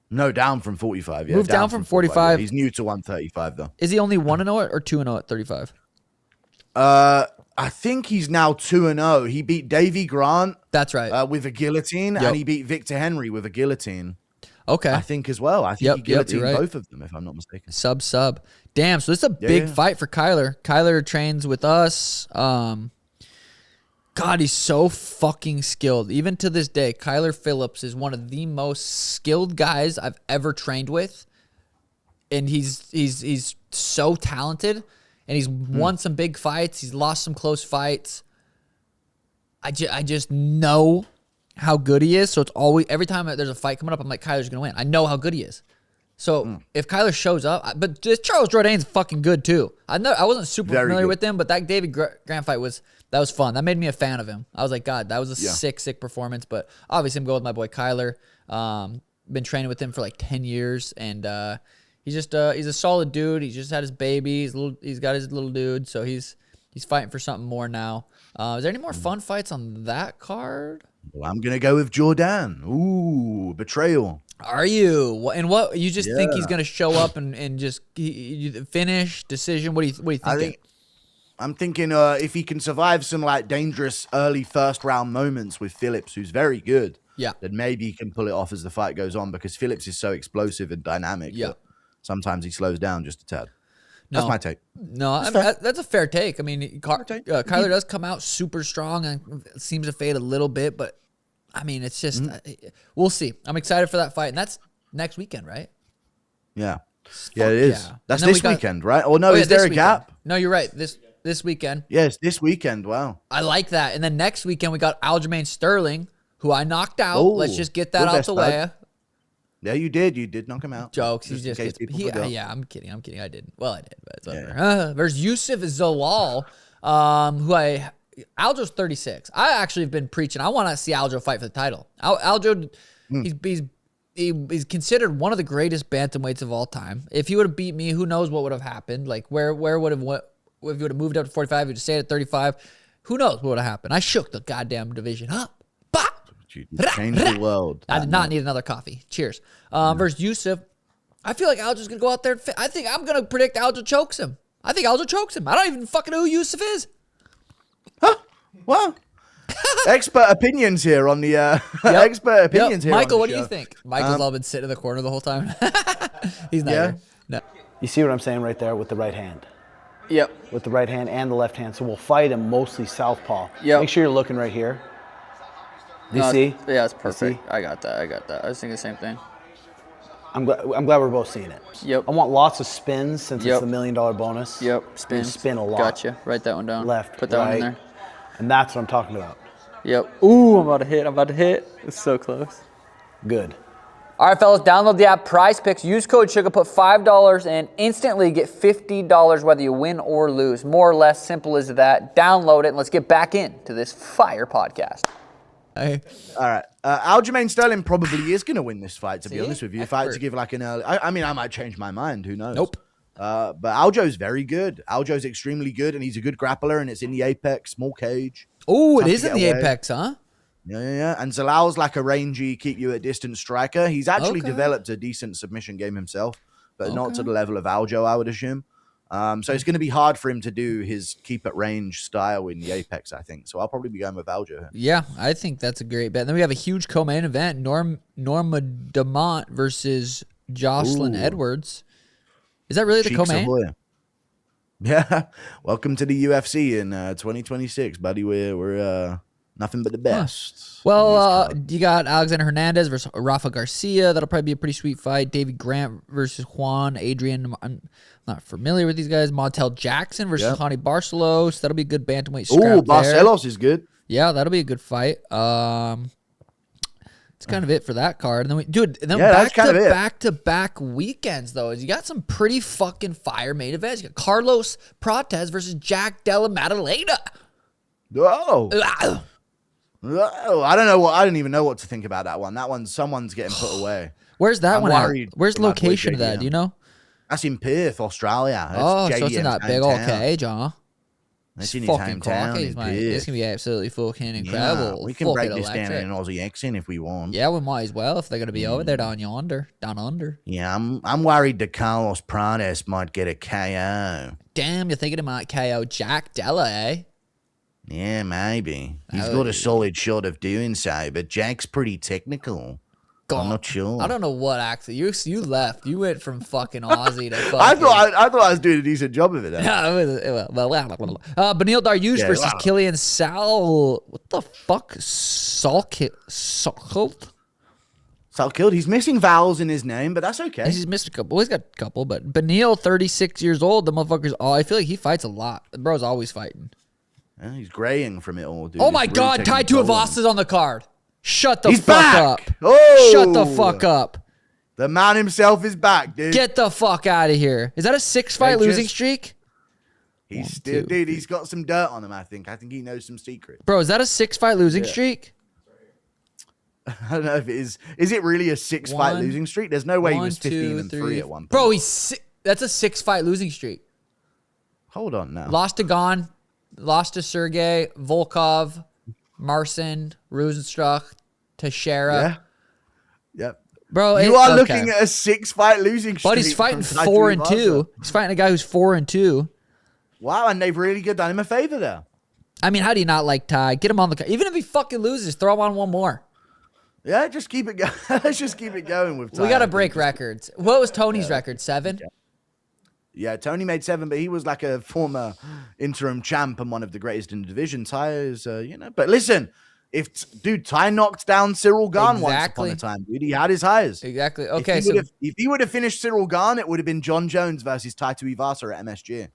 No, down from 45. Yeah, moved down from 45. Yeah. He's new to 135 though. Is he only 1-0 or 2-0 at 35? I think he's now 2-0. He beat Davy Grant. That's right. With a guillotine, and he beat Victor Henry with a guillotine. Okay. I think as well. I think he guillotined both of them, if I'm not mistaken. Sub. Damn, so this is a big fight for Kyler. Kyler trains with us. God, he's so fucking skilled. Even to this day, Kyler Phillips is one of the most skilled guys I've ever trained with. And he's so talented. And he's won some big fights. He's lost some close fights. I just know how good he is. So it's always, every time there's a fight coming up, I'm like, Kyler's going to win. I know how good he is. So if Kyler shows up, but Charles Jourdain's fucking good too. I wasn't super familiar with him, but that David Grant fight was fun. That made me a fan of him. I was like, God, that was a sick performance. But obviously I'm going with my boy Kyler. Been training with him for like 10 years, and he's a solid dude. He just had his baby. He's got his little dude, so he's fighting for something more now. Is there any more fun fights on that card? Well, I'm gonna go with Jourdain. Ooh, betrayal. Are you? And what you just think he's gonna show up and just finish decision? What do you think? I'm thinking if he can survive some like dangerous early first round moments with Phillips, who's very good, then maybe he can pull it off as the fight goes on, because Phillips is so explosive and dynamic. Yeah, sometimes he slows down just a tad. That's my take. No, that's a fair take. I mean, Kyler does come out super strong and seems to fade a little bit, but I mean, it's just we'll see. I'm excited for that fight, and that's next weekend, right? Yeah, it is. Yeah. That's this weekend, right? Or no, is there a gap? No, you're right. This weekend. Yes, this weekend. Wow, I like that. And then next weekend we got Aljamain Sterling, who I knocked out. Let's just get that out the way. Yeah, you did. You did knock him out. Jokes. He's just yeah, I'm kidding. I didn't. Well, I did, but it's over. There's Youssef Zalal, who Aljo's 36. I actually have been preaching. I want to see Aljo fight for the title. Aljo, he's considered one of the greatest bantamweights of all time. If he would have beat me, who knows what would have happened? Like where would have what if he would have moved up to 45? He would have stayed at 35. Who knows what would have happened? I shook the goddamn division up. Bah! You changed the world. I did not need another coffee. Cheers. Versus Youssef. I feel like Aljo's gonna go out there. And I think I'm gonna predict Aljo chokes him. I think Aljo chokes him. I don't even fucking know who Youssef is. Huh? Well, expert opinions here on the expert opinions here. Michael, on the what do show. you think? Michael's all been sitting in the corner the whole time. He's not here. No. You see what I'm saying right there with the right hand? Yep. With the right hand and the left hand. So we'll fight him mostly southpaw. Yep. Make sure you're looking right here. Do you see? Yeah, it's perfect. I got that. I was thinking the same thing. I'm glad we're both seeing it. Yep. I want lots of spins since it's the $1 million bonus. Yep. Spin. Spin a lot. Gotcha. Write that one down. Left, Put that one in right. there. And that's what I'm talking about. Yep. Ooh, I'm about to hit. It's so close. Good. All right, fellas, download the app PrizePicks. Use code Suga, put $5 and instantly get $50 whether you win or lose. More or less simple as that. Download it and let's get back into this fire podcast. All right. Aljamain Sterling probably is going to win this fight, to be honest with you. If I had to give like an early... I mean, I might change my mind. Who knows? Nope. But Aljo's very good. Aljo's extremely good, and he's a good grappler, and it's in the Apex, small cage. Oh, it Tough is to in the get away. Apex, huh? Yeah. And Zalal's like a rangy, keep you at distance striker. He's actually Okay. developed a decent submission game himself, but not to the level of Aljo, I would assume. So it's going to be hard for him to do his keep at range style in the Apex, I think. So I'll probably be going with Aljo. Yeah, I think that's a great bet. Then we have a huge co-main event: Norma Demont versus Jocelyn Edwards. Is that really the Cheeks co-main? ahoy. Yeah. Welcome to the UFC in 2026, buddy. We're nothing but the best. Well, you got Alexander Hernandez versus Rafa Garcia. That'll probably be a pretty sweet fight. David Grant versus Juan Adrian. I'm not familiar with these guys. Montel Jackson versus Hani Barcelos. That'll be a good bantamweight scrap Oh, there. Barcelos is good. Yeah, that'll be a good fight. It's kind of it for that card. And then back to back weekends though. You got some pretty fucking fire main events. You got Carlos Prates versus Jack Della Maddalena. Oh. I don't know I don't even know what to think about that one. That one, someone's getting put away. Where's that I'm one at? worried Where's the for my boy location of that? JDM. Do you know? That's in Perth, Australia. So That's it's in that big old cage, huh? That's in his hometown. It's in gonna Perth. be absolutely fucking incredible. Yeah, we can break Fucking this down electric. in an Aussie accent if we want. Yeah, we might as well if they're gonna be over there down under. Yeah, I'm worried that Carlos Prates might get a KO. Damn, you're thinking it might KO Jack Della, eh? Yeah, maybe. He's got a solid shot of doing so, but Jack's pretty technical. I'm not sure. I don't know what accent you left. You went from fucking Aussie to fucking. I thought I was doing a decent job of it. Though. Yeah, Benil Dariush versus Killian Sal. What the fuck? Salkilt? Salkild. He's missing vowels in his name, but that's okay. He's missed a couple. Well, he's got a couple, but Benil, 36 years old. The motherfucker's. I feel like he fights a lot. The bro's always fighting. Yeah, he's graying from it all, dude. Oh my God! Tai Tuivasa's on the card. Shut the fuck back. up. Oh, Shut the fuck up. The man himself is back, dude. Get the fuck out of here. Is that a 6-fight losing streak? He's still, dude. He's got some dirt on him. I think he knows some secrets. Bro, is that a 6-fight losing streak? I don't know if it is. Is it really a 6-fight losing streak? There's no way he was 15-3 at one point. Bro, that's a 6-fight losing streak. Hold on now. Lost to Gon, lost to Sergey, Volkov, Marcin, Rosenstruck, Teixeira. Yeah. Yep. Bro, you are looking at a 6-fight losing streak. But he's fighting from Tai 4-2. Tuivasa. He's fighting a guy who's 4-2. Wow, and they've really done him a favor there. I mean, how do you not like Ty? Get him on the card. Even if he fucking loses, throw him on one more. Yeah, just keep it going. Let's just keep it going with Ty. We got to break records. What was Tony's record? 7? Yeah, Tony made 7, but he was like a former interim champ and one of the greatest in the division. Ty is, but listen, Ty knocked down Cyril Gahn once upon a time, dude. He had his highs. Exactly. Okay, if he would have finished Cyril Gahn, it would have been John Jones versus Tai Tuivasa at MSG.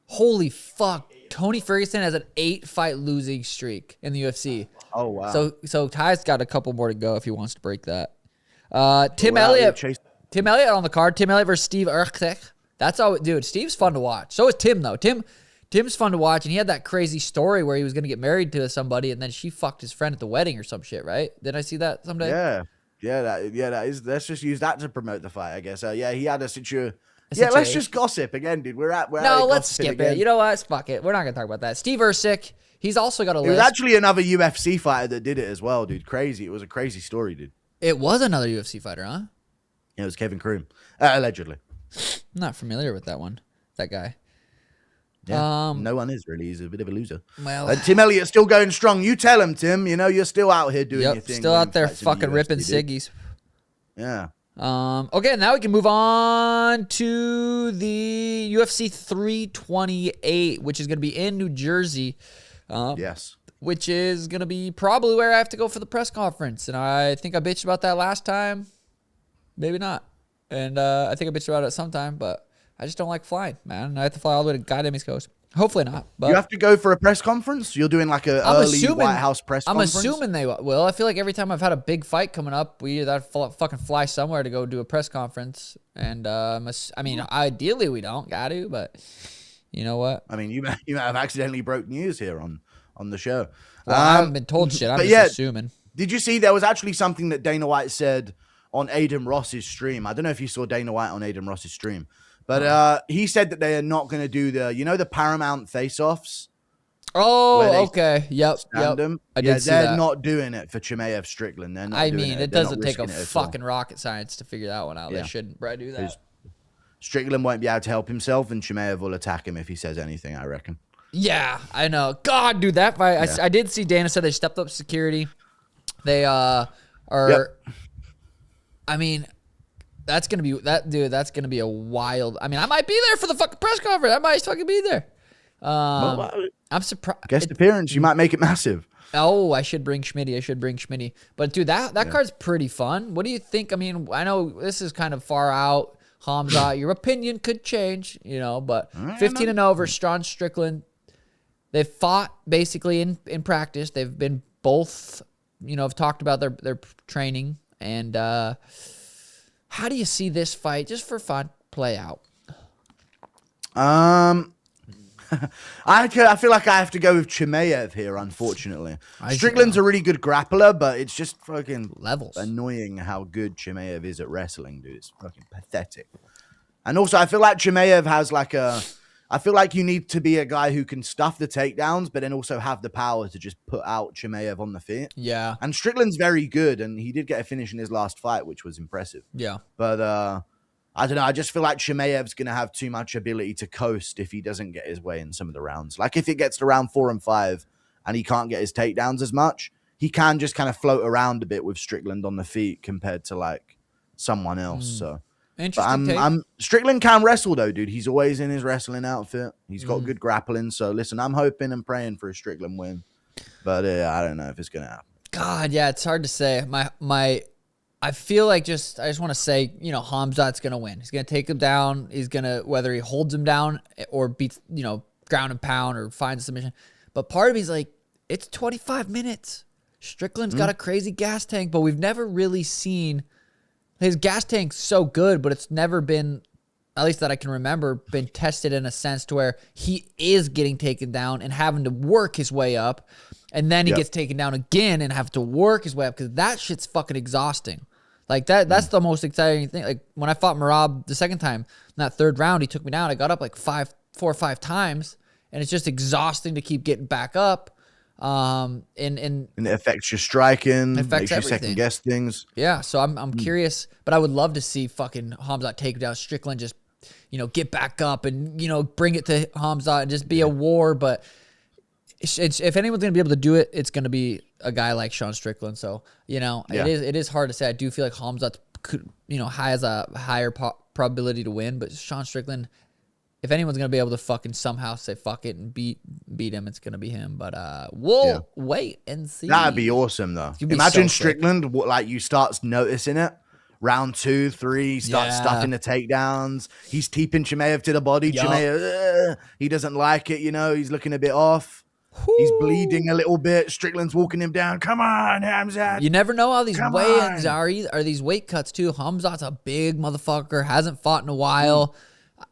Holy fuck. Tony Ferguson has an 8-fight losing streak in the UFC. Oh, wow. So Ty's got a couple more to go if he wants to break that. Tim Elliott on the card. Tim Elliott versus Steve Urquhart. That's all, dude. Steve's fun to watch. So is Tim, though. Tim's fun to watch, and he had that crazy story where he was going to get married to somebody, and then she fucked his friend at the wedding or some shit, right? Did I see that someday? Yeah. That is. Let's just use that to promote the fight, I guess. Yeah, he had a situation. Yeah, let's just gossip again, dude. Let's skip it. You know what? Fuck it. We're not gonna talk about that. Steve Ersic, he's also got a list. It was actually another UFC fighter that did it as well, dude. Crazy. It was a crazy story, dude. It was another UFC fighter, huh? Yeah, it was Kevin Kroom, allegedly. I'm not familiar with that one. That guy. Yeah, no one is really. He's a bit of a loser. Well, Tim Elliott's still going strong. You tell him, Tim. You know you're still out here doing your thing. Still out there fucking ripping ciggies. Yeah. Okay, now we can move on to the UFC 328, which is going to be in New Jersey. Yes. Which is going to be probably where I have to go for the press conference. And I think I bitched about that last time. Maybe not. And I think I bitched about it sometime, but I just don't like flying, man. I have to fly all the way to goddamn East Coast. Hopefully not. But you have to go for a press conference? You're doing like a early White House press conference? I'm assuming they will. I feel like every time I've had a big fight coming up, we either fucking fly somewhere to go do a press conference. And I mean, ideally we don't got to, but you know what? I mean, you might have accidentally broke news here on the show. Well, I haven't been told shit. I'm just assuming. Did you see there was actually something that Dana White said on Aiden Ross's stream? I don't know if you saw Dana White on Aiden Ross's stream. But he said that they are not going to do the Paramount face-offs. Oh, okay. Yep. I did see they're that. not doing it for CHIMAEV Strickland. They're not it doesn't take a fucking rocket science to figure that one out. Yeah. They shouldn't do that. Strickland won't be able to help himself, and CHIMAEV will attack him if he says anything, I reckon. Yeah, I know. God, dude, that fight. Yeah. I did see Dana said they stepped up security. They are. Yep. I mean, that's gonna be a wild. I mean, I might be there for the fucking press conference. I might fucking be there. I'm surprised. Guest appearance, you might make it massive. Oh, I should bring Schmitty. But dude, that card's pretty fun. What do you think? I mean, I know this is kind of far out, KHAMZAT. Your opinion could change, but 15-0 versus Sean Strickland. They've fought basically in practice. They've been both, have talked about their training. And how do you see this fight, just for fun, play out? I feel like I have to go with CHIMAEV here, unfortunately. Strickland's a really good grappler, but it's just fucking levels annoying how good CHIMAEV is at wrestling, dude. It's fucking pathetic. And also, I feel like CHIMAEV has I feel like you need to be a guy who can stuff the takedowns, but then also have the power to just put out CHIMAEV on the feet. Yeah. And Strickland's very good, and he did get a finish in his last fight, which was impressive. Yeah. But I don't know. I just feel like CHIMAEV's going to have too much ability to coast if he doesn't get his way in some of the rounds. Like if it gets to round 4 and 5 and he can't get his takedowns as much, he can just kind of float around a bit with Strickland on the feet compared to like someone else. So. Interesting. Strickland can wrestle though, dude. He's always in his wrestling outfit. He's got good grappling. So listen, I'm hoping and praying for a Strickland win, but I don't know if it's gonna happen. God, yeah, it's hard to say. I feel like I just want to say, KHAMZAT's gonna win. He's gonna take him down. He's gonna, whether he holds him down or beats, ground and pound or finds a submission. But part of me's like, it's 25 minutes. Strickland's got a crazy gas tank, but we've never really seen. His gas tank's so good, but it's never been, at least that I can remember, been tested in a sense to where he is getting taken down and having to work his way up. And then he gets taken down again and have to work his way up because that shit's fucking exhausting. Like that's the most exciting thing. Like when I fought Merab the second time, in that third round, he took me down. I got up like 4 or 5 times, and it's just exhausting to keep getting back up. And it affects your striking, makes you second guess things. Yeah, so I'm curious, but I would love to see fucking KHAMZAT take down Strickland, just get back up and bring it to KHAMZAT and just be a war. But if anyone's gonna be able to do it, it's gonna be a guy like Sean Strickland. So it is hard to say. I do feel like KHAMZAT has a higher probability to win, but Sean Strickland, if anyone's going to be able to fucking somehow say fuck it and beat him, it's going to be him. But we'll wait and see. That'd be awesome, though. Imagine Strickland, you start noticing it. Round 2, 3, starts stuffing the takedowns. He's keeping CHIMAEV to the body. CHIMAEV, he doesn't like it, he's looking a bit off. He's bleeding a little bit. Strickland's walking him down. Come on, KHAMZAT. You never know how these weigh-ins are these weight cuts, too. KHAMZAT's a big motherfucker. Hasn't fought in a while.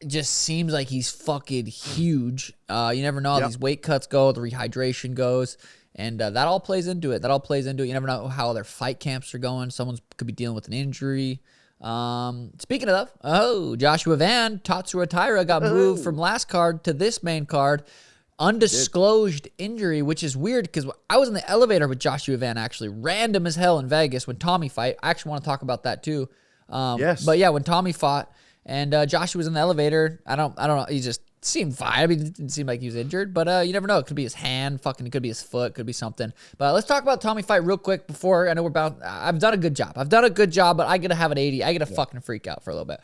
Just seems like he's fucking huge. You never know how these weight cuts go, the rehydration goes. And that all plays into it. You never know how their fight camps are going. Someone could be dealing with an injury. Speaking of, Joshua Van, Tatsuro Taira got moved from last card to this main card. Undisclosed injury, which is weird because I was in the elevator with Joshua Van, actually. Random as hell in Vegas when Tommy fight. I actually want to talk about that too. Yes. But yeah, when Tommy fought and Joshua was in the elevator, I don't know. He just seemed fine. I mean, it didn't seem like he was injured, but you never know. It could be his hand, it could be his foot, it could be something. But let's talk about Tommy fight real quick before I know we're about. I've done a good job, but I gotta have an 80. I gotta fucking freak out for a little bit.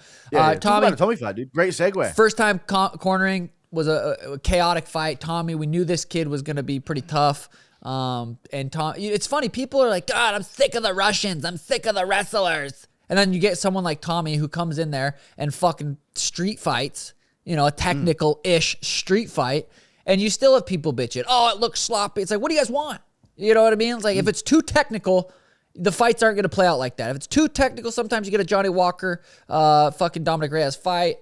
Tommy fight, dude. Great segue. First time cornering was a chaotic fight. Tommy, we knew this kid was gonna be pretty tough. And Tom, it's funny. People are like, God, I'm sick of the Russians. I'm sick of the wrestlers. And then you get someone like Tommy who comes in there and fucking street fights, a technical-ish street fight, and you still have people bitching, oh, it looks sloppy. It's like, what do you guys want? You know what I mean? It's like, if it's too technical, the fights aren't going to play out like that. If it's too technical, sometimes you get a Johnny Walker, fucking Dominic Reyes fight.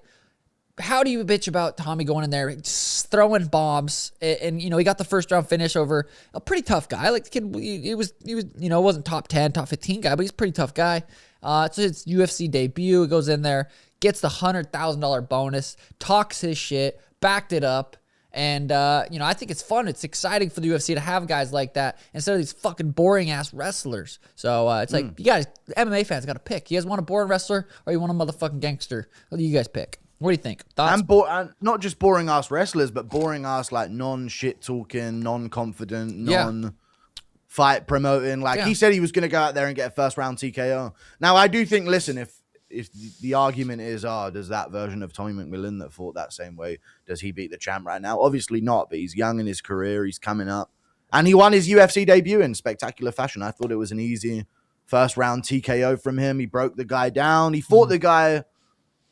How do you bitch about Tommy going in there, just throwing bombs, and he got the first round finish over a pretty tough guy. Like the kid, he was wasn't top 10, top 15 guy, but he's a pretty tough guy. It's his UFC debut. He goes in there, gets the $100,000 bonus, talks his shit, backed it up, and I think it's fun. It's exciting for the UFC to have guys like that instead of these fucking boring ass wrestlers. So it's like you guys, MMA fans, got to pick. You guys want a boring wrestler or you want a motherfucking gangster? What do you guys pick? What do you think? Thoughts? And not just boring ass wrestlers, but boring ass like non-shit talking, non-confident, non-fight promoting. Like he said he was going to go out there and get a first round TKO. Now I do think, listen, if the argument is, does that version of Tommy McMillen that fought that same way, does he beat the champ right now? Obviously not, but he's young in his career. He's coming up. And he won his UFC debut in spectacular fashion. I thought it was an easy first round TKO from him. He broke the guy down. He fought the guy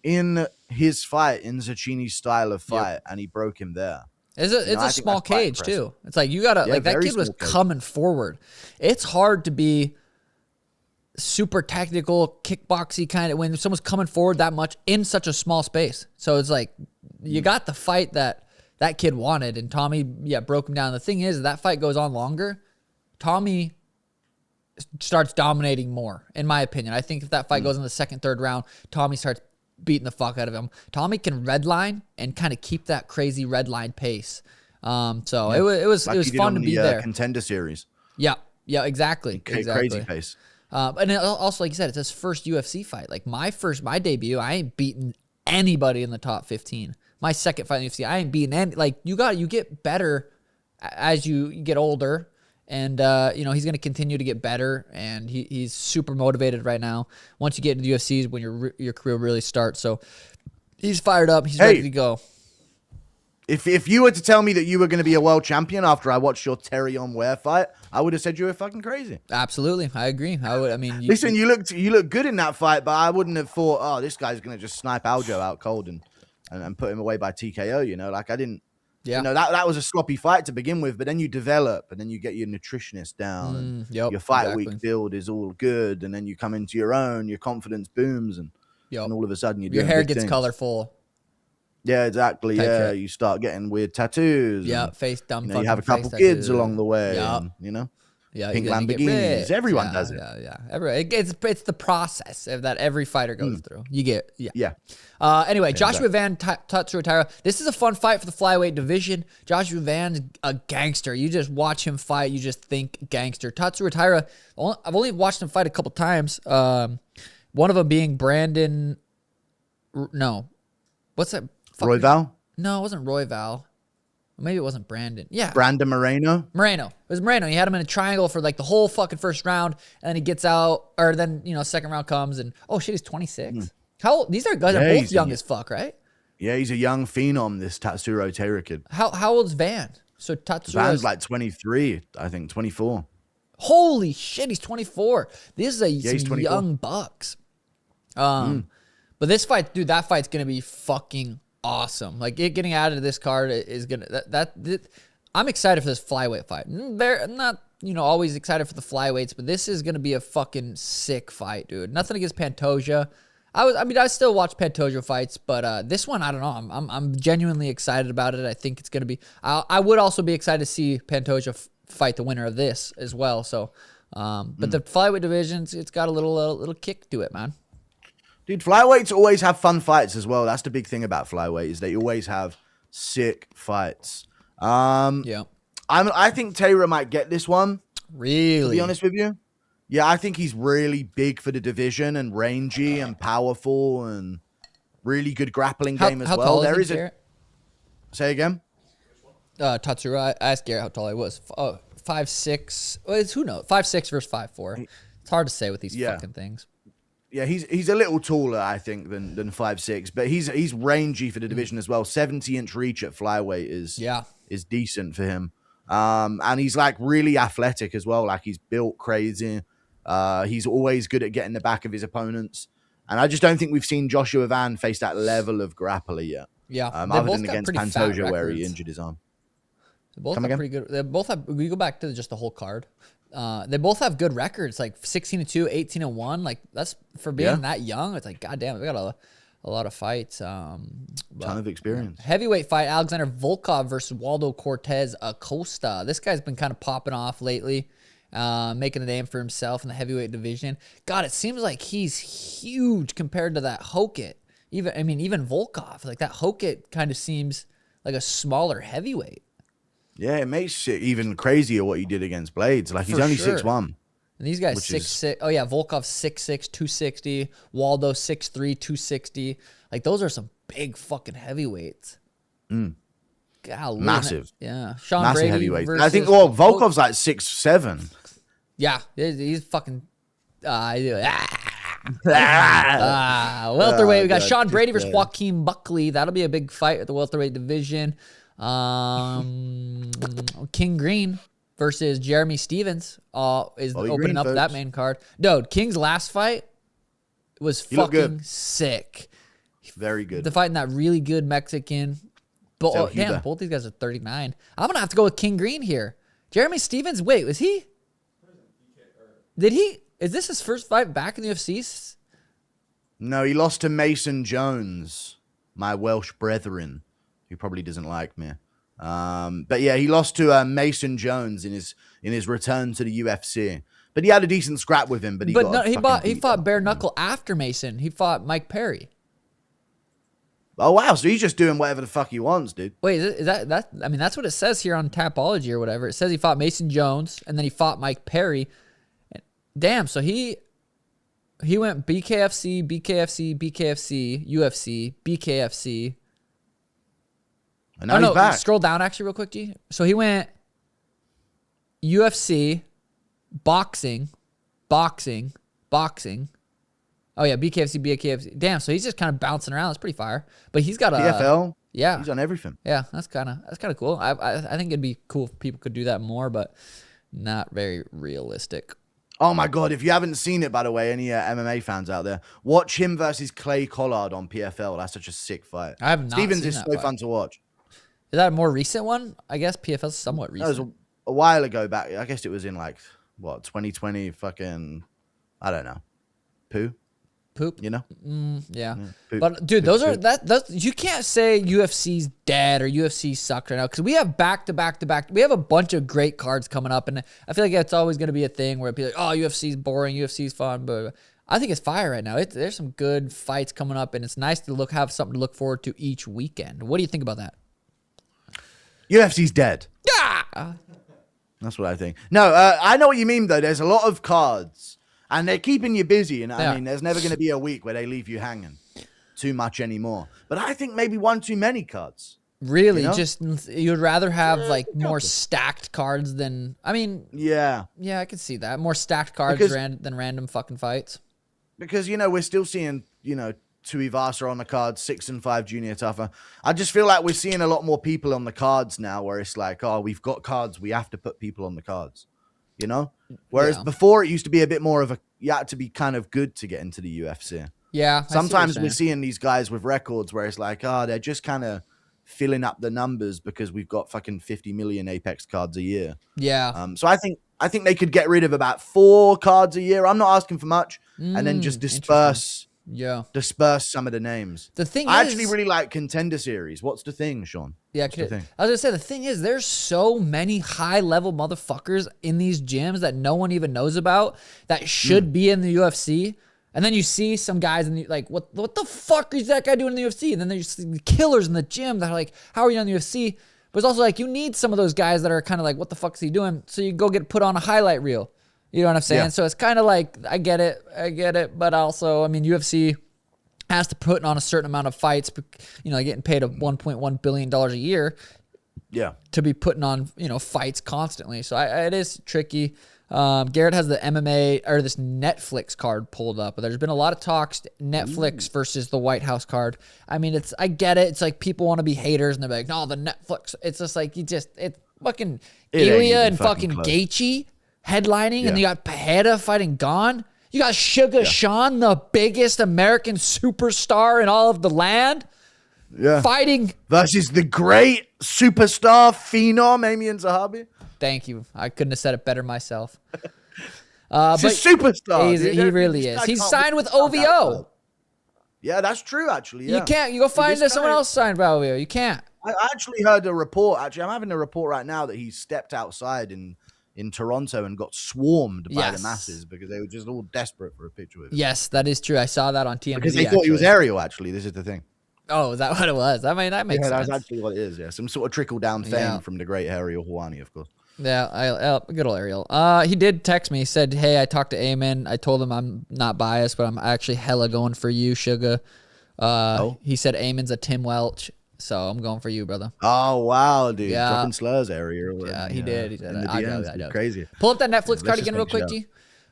in his fight, in Zacchini's style of fight, and he broke him there. It's a small cage too. It's like you gotta that kid was coming forward. It's hard to be super technical, kickboxy kind of when someone's coming forward that much in such a small space. So it's like you got the fight that kid wanted, and Tommy broke him down. The thing is, that fight goes on longer, Tommy starts dominating more, in my opinion. I think if that fight goes in the second, third round, Tommy starts beating the fuck out of him. Tommy can redline and kind of keep that crazy redline pace. It was fun to be there. Contender series. Yeah, exactly. Crazy pace. And also, like you said, it's his first UFC fight. Like my debut, I ain't beaten anybody in the top 15. My second fight in the UFC, I ain't beaten any. Like you get better as you get older. And, he's going to continue to get better, and he's super motivated right now. Once you get into the UFC is when your career really starts. So he's fired up. He's ready to go. If you were to tell me that you were going to be a world champion after I watched your Terrion Ware fight, I would have said you were fucking crazy. Absolutely. I agree. Listen, you look good in that fight, but I wouldn't have thought, this guy's going to just snipe Aljo out cold and put him away by TKO, Like I didn't. Yeah, that was a sloppy fight to begin with, but then you develop, and then you get your nutritionist down, and your fight week build is all good, and then you come into your own, your confidence booms, and all of a sudden your hair gets colorful. Yeah, exactly. You start getting weird tattoos. Yeah, face dumb. You have a couple kids along the way. Yeah, pink Lamborghinis. Everyone does it. Yeah. It's the process that every fighter goes through. You get Anyway, Joshua Van, Tatsuro Taira. This is a fun fight for the flyweight division. Joshua Van's a gangster. You just watch him fight, you just think gangster. Tatsuro Taira, I've only watched him fight a couple times. One of them being Brandon. No, what's that? Royval? No, it wasn't Royval. Maybe it wasn't Brandon. Yeah. Brandon Moreno? Moreno. It was Moreno. He had him in a triangle for like the whole fucking first round, and then he gets out, or then, second round comes, and oh shit, he's 26. How old? These guys are both young as fuck, right? Yeah, he's a young phenom, this Tatsuro Taira kid. How old's Van? So Van's like 23, I think, 24. Holy shit, he's 24. This is some young bucks. But this fight, dude, that fight's going to be fucking awesome. Like it getting out of this card is gonna I'm excited for this flyweight fight. I'm not always excited for the flyweights, but this is gonna be a fucking sick fight, dude. Nothing against Pantoja. I still watch Pantoja fights, but this one I don't know. I'm genuinely excited about it. I think it's gonna be. I would also be excited to see Pantoja fight the winner of this as well. So, but the flyweight divisions, it's got a little kick to it, man. Dude, flyweights always have fun fights as well. That's the big thing about flyweight is they always have sick fights. Yeah. I think Taira might get this one. Really? To be honest with you. Yeah, I think he's really big for the division and rangy and powerful and really good grappling game as how well. Tall There is is he, a say again. Tatsuro. I asked Garrett how tall he was. 5'6". Well, who knows? 5'6" versus 5'4". It's hard to say with these fucking things. Yeah, he's a little taller, I think, than 5'6", but he's rangy for the division as well. 70-inch reach at flyweight is decent for him. And he's like really athletic as well. Like he's built crazy. He's always good at getting the back of his opponents. And I just don't think we've seen Joshua Van face that level of grappler yet. Yeah. Other than against Pantoja where he injured his arm. They both have pretty good. They both have. We go back to just the whole card. They both have good records, like 16-2, 18-1. Like that's for being that young. It's like goddamn, we got a lot of fights. Ton of experience. Heavyweight fight: Alexander Volkov versus Waldo Cortez Acosta. This guy's been kind of popping off lately, making a name for himself in the heavyweight division. God, it seems like he's huge compared to that Hokit. Even Volkov, like that Hokit kind of seems like a smaller heavyweight. Yeah, it makes it even crazier what he did against Blaydes. Like he's only 6'1". And these guys 6'6". Oh yeah, Volkov 6'6", 260. Waldo 6'3", 260. Like those are some big fucking heavyweights. Golly, massive. Yeah, Sean massive Brady heavyweights. versus I think Volkov's like 6'7". Yeah, he's fucking. Welterweight, we got Sean Brady versus Joaquin Buckley. That'll be a big fight at the welterweight division. King Green versus Jeremy Stevens is opening up that main card. Dude, King's last fight was fucking sick. Very good. The fighting that really good Mexican. But damn, both these guys are 39. I'm gonna have to go with King Green here. Jeremy Stevens, wait, was he? Did he? Is this his first fight back in the UFC? No, he lost to Mason Jones, my Welsh brethren, who probably doesn't like me. But yeah, he lost to Mason Jones in his return to the UFC. But he had a decent scrap with him. But he fought bare knuckle after Mason. He fought Mike Perry. Oh wow, so he's just doing whatever the fuck he wants, dude. Wait, is that? I mean, that's what it says here on Tapology or whatever. It says he fought Mason Jones and then he fought Mike Perry. Damn, so he went BKFC, UFC, BKFC. And now he's back. Scroll down actually real quick, G. So he went UFC, boxing. Oh yeah, BKFC. Damn, so he's just kind of bouncing around. It's pretty fire. But he's got a PFL. Yeah, he's on everything. Yeah, that's kind of cool. I think it'd be cool if people could do that more, but not very realistic. Oh my God, if you haven't seen it, by the way, any MMA fans out there, watch him versus Clay Collard on PFL. That's such a sick fight. I have not Stevens seen is that so fight. fun to watch. Is that a more recent one? I guess PFL is somewhat recent. That was a while ago back. I guess it was in like, 2020 fucking, I don't know. Poop, you know? Yeah. Poop, but dude, that's you can't say UFC's dead or UFC sucked right now because we have back. We have a bunch of great cards coming up, and I feel like it's always going to be a thing where people are like, oh, UFC's boring, UFC's fun, but I think it's fire right now. There's some good fights coming up, and it's nice to have something to look forward to each weekend. What do you think about that? UFC's dead. Yeah. That's what I think. No, I know what you mean though. There's a lot of cards. And they're keeping you busy. And I mean, there's never going to be a week where they leave you hanging too much anymore. But I think maybe one too many cards. Really? You know? Just you'd rather have like more stacked cards than, I mean. Yeah. Yeah, I can see that. More stacked cards than random fucking fights. Because, we're still seeing, Tuivasa on the cards, 6-5 junior tougher. I just feel like we're seeing a lot more people on the cards now where it's like, oh, we've got cards. We have to put people on the cards. Whereas before it used to be a bit more of you had to be kind of good to get into the UFC. Yeah. Sometimes we're seeing these guys with records where it's like, they're just kind of filling up the numbers because we've got fucking 50 million Apex cards a year. Yeah. So I think they could get rid of about 4 cards a year. I'm not asking for much, and then just disperse Yeah. disperse some of the names. The thing I is, actually really like Contender Series. What's the thing, Sean? Yeah, What's the thing? I was gonna say the thing is there's so many high level motherfuckers in these gyms that no one even knows about that should be in the UFC. And then you see some guys and like, what the fuck is that guy doing in the UFC? And then there's the killers in the gym that are like, how are you on the UFC? But it's also like you need some of those guys that are kind of like, what the fuck is he doing? So you go get put on a highlight reel. You know what I'm saying? Yeah. So it's kind of like, I get it. But also, I mean, UFC has to put on a certain amount of fights, you know, getting paid $1.1 billion a year. Yeah. To be putting on, you know, fights constantly. So it is tricky. Garrett has the MMA or this Netflix card pulled up. But there's been a lot of talks, Netflix versus the White House card. I mean, I get it. It's like people want to be haters and they're like, no, the Netflix. It's just like, it's fucking Ilya and fucking Gaethje headlining, and you got Pereira fighting Gon. You got Suga Sean, the biggest American superstar in all of the land, fighting versus the great superstar phenom Amian Zahabi. Thank you. I couldn't have said it better myself. He's a superstar. He really is. He's signed with OVO. Yeah, that's true. Actually, yeah. You can't. You go find someone else signed by OVO. You can't. I actually heard a report. Actually, I'm having a report right now that he stepped outside in Toronto and got swarmed by the masses because they were just all desperate for a picture with him. Yes, that is true. I saw that on TMZ. Because they thought he was Ariel, actually. This is the thing. Oh, is that what it was? I mean, that makes sense. That's actually what it is, yeah. Some sort of trickle-down fame from the great Ariel Helwani, of course. Yeah, good old Ariel. He did text me. He said, hey, I talked to Eamon. I told him I'm not biased, but I'm actually hella going for you, Suga. He said Eamon's a Tim Welch. So I'm going for you, brother. Oh, wow, dude. Yeah. Dropping slurs area. Yeah, he did. He said in the I DMs, know. Crazy. Pull up that Netflix card again real quick, G. We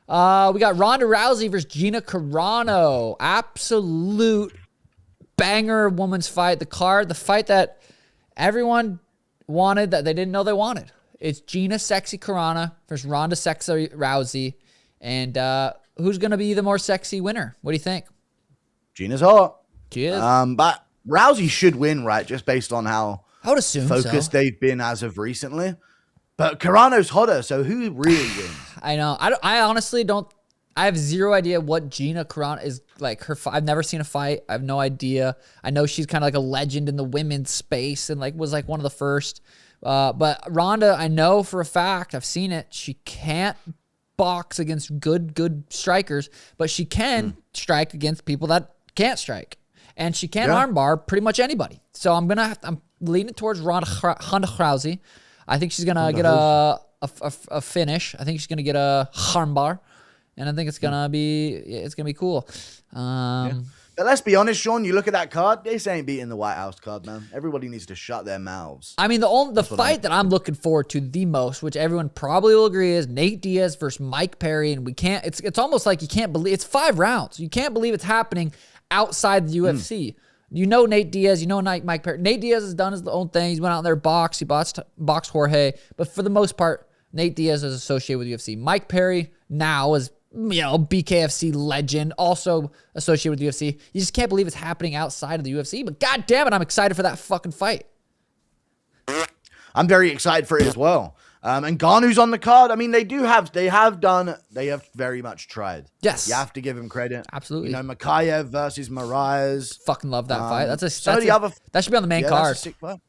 got Ronda Rousey versus Gina Carano. Absolute banger woman's fight. The fight that everyone wanted that they didn't know they wanted. It's Gina Sexy Carano versus Ronda Sexy Rousey. And who's going to be the more sexy winner? What do you think? Gina's hot. She is. But Rousey should win, right? Just based on how I would assume focused they've been as of recently. But Carano's hotter, so who really wins? I know. I honestly don't. I have zero idea what Gina Carano is like. I've never seen a fight. I have no idea. I know she's kind of like a legend in the women's space and like was like one of the first. But Ronda, I know for a fact, I've seen it. She can't box against good strikers, but she can strike against people that can't strike. And she can armbar pretty much anybody. So I'm leaning towards Ronda Rousey. I think she's gonna get a finish. I think she's gonna get a armbar, and I think it's gonna be cool. But let's be honest, Sean. You look at that card. This ain't beating the White House card, man. Everybody needs to shut their mouths. I mean, the fight that I'm looking forward to the most, which everyone probably will agree, is Nate Diaz versus Mike Perry, and we can't. It's almost like you can't believe it's 5 rounds. You can't believe it's happening outside the UFC. You know Nate Diaz, you know Mike Perry. Nate Diaz has done his own thing. He's went out there, boxed. He boxed Jorge. But for the most part, Nate Diaz is associated with UFC. Mike Perry now is, BKFC legend, also associated with UFC. You just can't believe it's happening outside of the UFC. But God damn it, I'm excited for that fucking fight. I'm very excited for it as well. And Garnu's on the card. I mean, they have very much tried. Yes. You have to give him credit. Absolutely. Makayev versus Moraes. Fucking love that fight. That should be on the main That's card. a sick fight.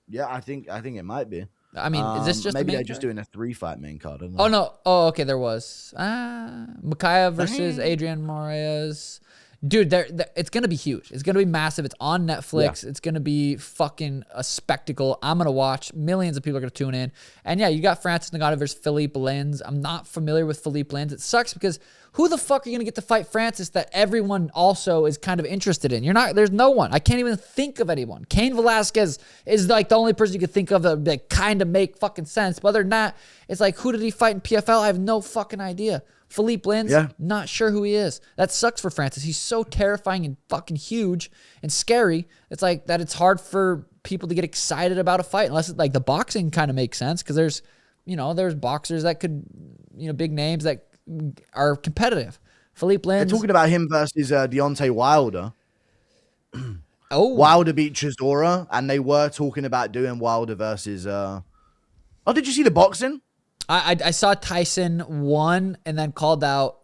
Yeah, I think it might be. I mean, is this just maybe they're just doing a 3-fight main card? I don't know. Oh, no. Oh, okay, there was. Makayev versus Adrian Moraes. Dude, it's going to be huge. It's going to be massive. It's on Netflix. Yeah. It's going to be fucking a spectacle. I'm going to watch. Millions of people are going to tune in. And yeah, you got Francis Ngannou versus Philippe Lins. I'm not familiar with Philippe Lins. It sucks because who the fuck are you going to get to fight Francis that everyone also is kind of interested in? There's no one. I can't even think of anyone. Cain Velasquez is like the only person you could think of that like kind of make fucking sense. But other than that, it's like, who did he fight in PFL? I have no fucking idea. Philippe Lins, not sure who he is. That sucks for Francis. He's so terrifying and fucking huge and scary. It's like that it's hard for people to get excited about a fight unless it's like the boxing kind of makes sense because there's boxers that could, big names that are competitive. Philippe Lins. They're talking about him versus Deontay Wilder. Wilder beat Chisora, and they were talking about doing Wilder versus... did you see the boxing? I saw Tyson won and then called out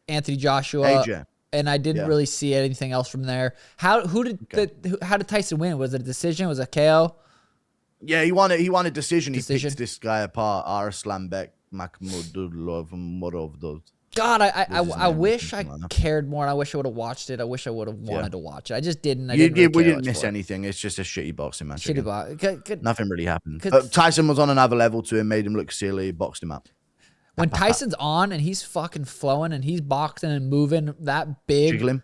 Anthony Joshua. AJ. and I didn't really see anything else from there. How did Tyson win? Was it a decision? Was it a KO? Yeah, he won it. He won a decision. He picked this guy apart. Arslanbek Makhmudov. God, I wish I cared more, and I wish I would have watched it. I wish I would have wanted to watch it. I just didn't. We didn't miss anything. It's just a shitty boxing match. Nothing really happened. Tyson was on another level to him, made him look silly, boxed him up. When Tyson's on and he's fucking flowing and he's boxing and moving that big, Jiggle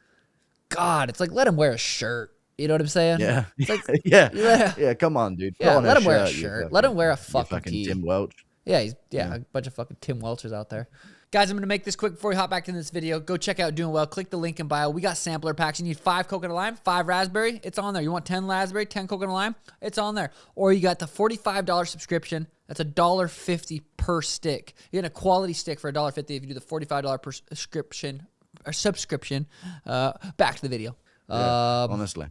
God, it's like let him wear a shirt. You know what I'm saying? Yeah, it's like, yeah. Come on, dude. Yeah, let him wear a shirt. Let him wear a fucking tee. Tim Welch. Yeah, a bunch of fucking Tim Welchers out there. Guys, I'm going to make this quick before we hop back into this video. Go check out Doing Well. Click the link in bio. We got sampler packs. You need 5 coconut lime, 5 raspberry. It's on there. You want 10 raspberry, 10 coconut lime? It's on there. Or you got the $45 subscription. That's $1.50 per stick. You get a quality stick for $1.50 if you do the $45 per subscription. Back to the video. Honestly.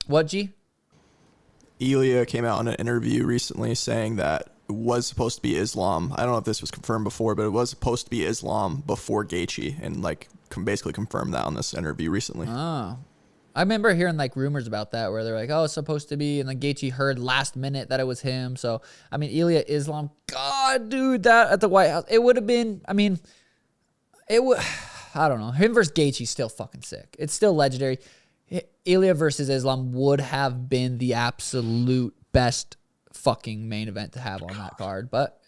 What, G? Ilya came out in an interview recently saying that it was supposed to be Islam. I don't know if this was confirmed before, but it was supposed to be Islam before Gaethje, and like basically confirmed that on this interview recently. Oh, I remember hearing like rumors about that where they're like, "Oh, it's supposed to be," and then Gaethje heard last minute that it was him. So I mean, Ilya Islam, God, dude, that at the White House, it would have been. I mean, it would. I don't know. Him versus Gaethje still fucking sick. It's still legendary. Ilya versus Islam would have been the absolute best fucking main event to have on that card, but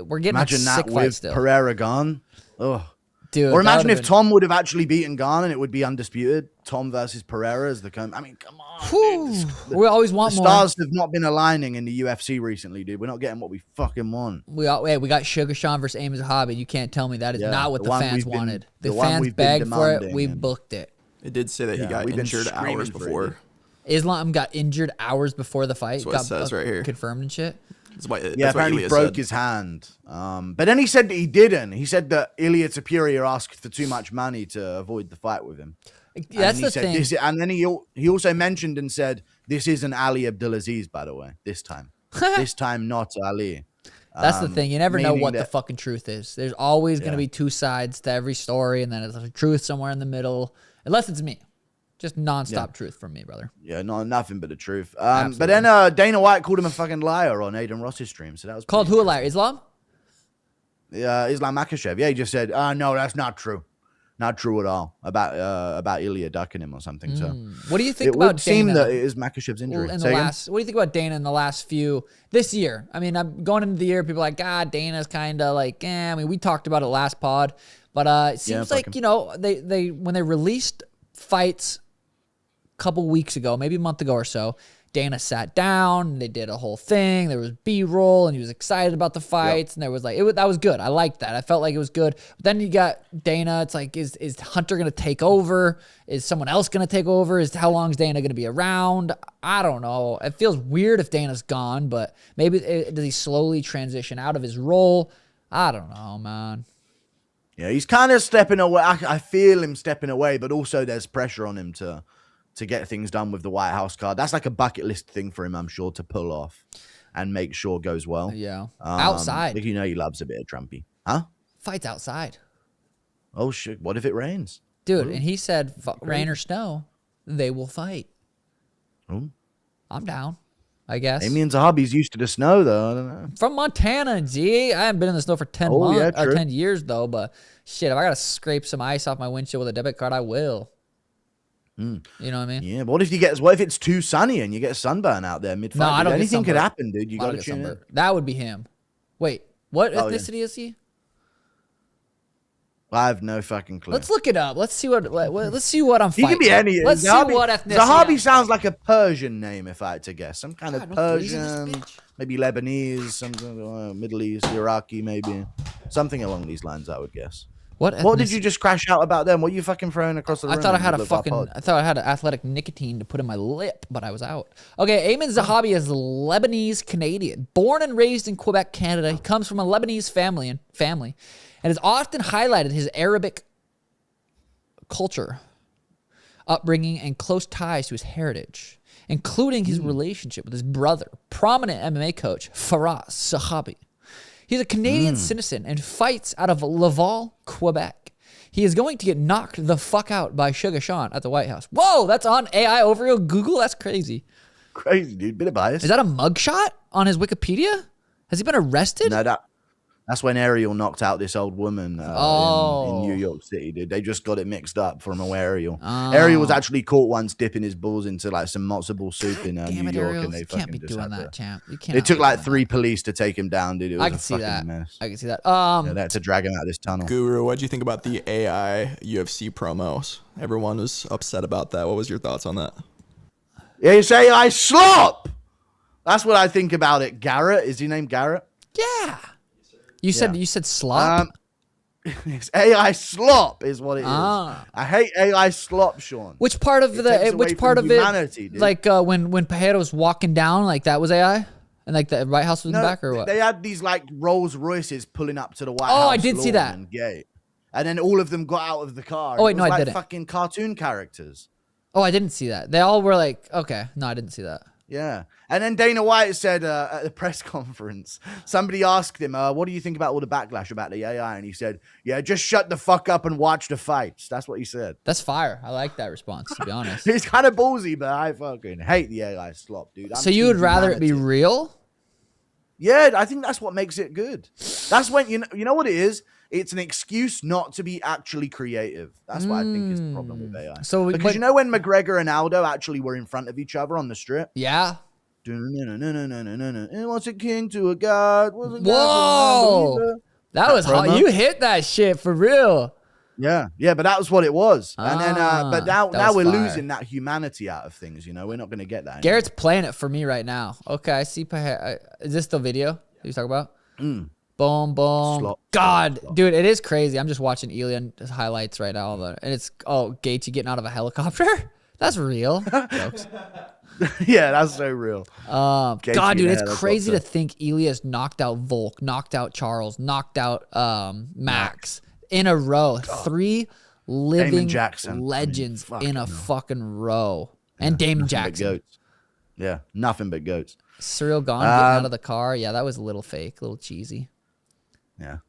we're getting imagine that with still. Pereira gone. Oh, dude. Or imagine if Tom would have actually beaten Gane and it would be undisputed. Tom versus Pereira as the I mean, come on. Dude, we always want the more. stars have not been aligning in the UFC recently, dude. We're not getting what we fucking want. We got Suga Sean versus Amos Zahabi. You can't tell me that is not what the fans wanted. The fans begged for it. We booked it. It did say that he got injured hours before. Islam got injured hours before the fight. That's what it says right here. Confirmed and shit. Apparently he broke his hand. But then he said that he didn't. He said that Ilya Tapiria asked for too much money to avoid the fight with him. That's the thing. And then he also mentioned and said, this isn't Ali Abdulaziz, by the way, this time. This time, not Ali. That's the thing. You never know what the fucking truth is. There's always going to be two sides to every story, and then there's a truth somewhere in the middle. Unless it's me. Just nonstop truth from me, brother. Yeah, nothing but the truth. But then Dana White called him a fucking liar on Aiden Ross's stream. So that was called who a liar? Islam? Yeah, Islam Makhachev. Yeah, he just said, no, that's not true. Not true at all about Ilya ducking him or something. So what do you think it about would seem Dana? that it is Makhachev's injury. What do you think about Dana in the last few this year? I mean, I'm going into the year, people are like, God, Dana's kind of like, I mean, we talked about it last pod, but it seems like they when they released fights a couple weeks ago, maybe a month ago or so, Dana sat down and they did a whole thing. There was B-roll and he was excited about the fights and there was like that was good. I liked that. I felt like it was good. But then you got Dana. It's like, is Hunter gonna take over? Is someone else gonna take over? How long is Dana gonna be around? I don't know. It feels weird if Dana's gone, but maybe does he slowly transition out of his role? I don't know, man. Yeah, he's kind of stepping away. I feel him stepping away, but also there's pressure on him to get things done with the White House card. That's like a bucket list thing for him, I'm sure, to pull off and make sure goes well. Yeah. Outside. Like, he loves a bit of Trumpy. Huh? Fights outside. Oh, shit. What if it rains? Dude, and he said, rain or snow, they will fight. Ooh. I'm down, I guess. Damian Zahabi's used to the snow, though. I don't know. From Montana, G. I haven't been in the snow for 10 months, 10 years, though. But shit, if I got to scrape some ice off my windshield with a debit card, I will. You know what I mean? Yeah, but what if it's too sunny and you get a sunburn out there mid-fight? No, I don't. Anything could happen, dude. You got to tune in. That would be him. Wait, what ethnicity is he? I have no fucking clue. Let's look it up. Let's see what I'm fighting. He can be any. Let's see what ethnicity. Zahabi sounds like a Persian name, if I had to guess. Some kind of Persian, maybe Lebanese, some Middle East, Iraqi, maybe something along these lines. I would guess. What did you just crash out about them? What are you fucking throwing across the room? I thought I had an athletic nicotine to put in my lip, but I was out. Okay, Ayman Zahabi is Lebanese Canadian, born and raised in Quebec, Canada. He comes from a Lebanese family and has often highlighted his Arabic culture, upbringing, and close ties to his heritage, including his relationship with his brother, prominent MMA coach Faraz Zahabi. He's a Canadian citizen and fights out of Laval, Quebec. He is going to get knocked the fuck out by Suga Sean at the White House. Whoa, that's on AI overview Google? That's crazy. Crazy, dude. Bit of bias. Is that a mugshot on his Wikipedia? Has he been arrested? No, that's when Ariel knocked out this old woman in New York City, dude. They just got it mixed up from Ariel. Ariel was actually caught once dipping his balls into like some matzo ball soup in New York, and they can't be fucking doing that, champ. You can't. It took like 3 police to take him down, dude. It was I can see that. mess. I can see that. Yeah, they had to drag him out of this tunnel. Guru, what do you think about the AI UFC promos? Everyone was upset about that. What was your thoughts on that? Yeah, you say I slop. That's what I think about it. Garrett, is he named Garrett? Yeah. You said slop. It's AI slop is what it is. I hate AI slop, Sean. Which part of humanity, it? Dude. Like when Pajero was walking down, like that was AI, and like the White House was in the back, or what? They had these like Rolls Royces pulling up to the White House. Oh, I did see that. And then all of them got out of the car. Oh wait, no, I like didn't. Fucking cartoon characters. Oh, I didn't see that. They all were like, okay, no, I didn't see that. Yeah. And then Dana White said at the press conference, somebody asked him, what do you think about all the backlash about the AI? And he said, yeah, just shut the fuck up and watch the fights. That's what he said. That's fire. I like that response, to be honest. He's kind of ballsy, but I fucking hate the AI slop, dude. So you would rather it be real? Yeah, I think that's what makes it good. That's when, you know what it is? It's an excuse not to be actually creative. That's what I think is the problem with AI. So, because you know when McGregor and Aldo actually were in front of each other on the strip? Yeah. It was a king to a god. Whoa! That was hot. You hit that shit for real. Yeah, but that was what it was. And then, but now we're fire. losing that humanity out of things. You know, we're not going to get that anymore. Garrett's playing it for me right now. Okay, I see. Is this the video you talk about? Boom, boom. God, dude, it is crazy. I'm just watching Elian highlights right now, and it's Gaethje getting out of a helicopter. That's real. Jokes. Yeah, that's so real. God, dude, it's crazy to think Elias knocked out Volk, knocked out Charles, knocked out Max in a row. 3 living legends in a fucking row. And Damon Jackson. Yeah, nothing but goats. Cyril Gahn getting out of the car. Yeah, that was a little fake, a little cheesy. Yeah.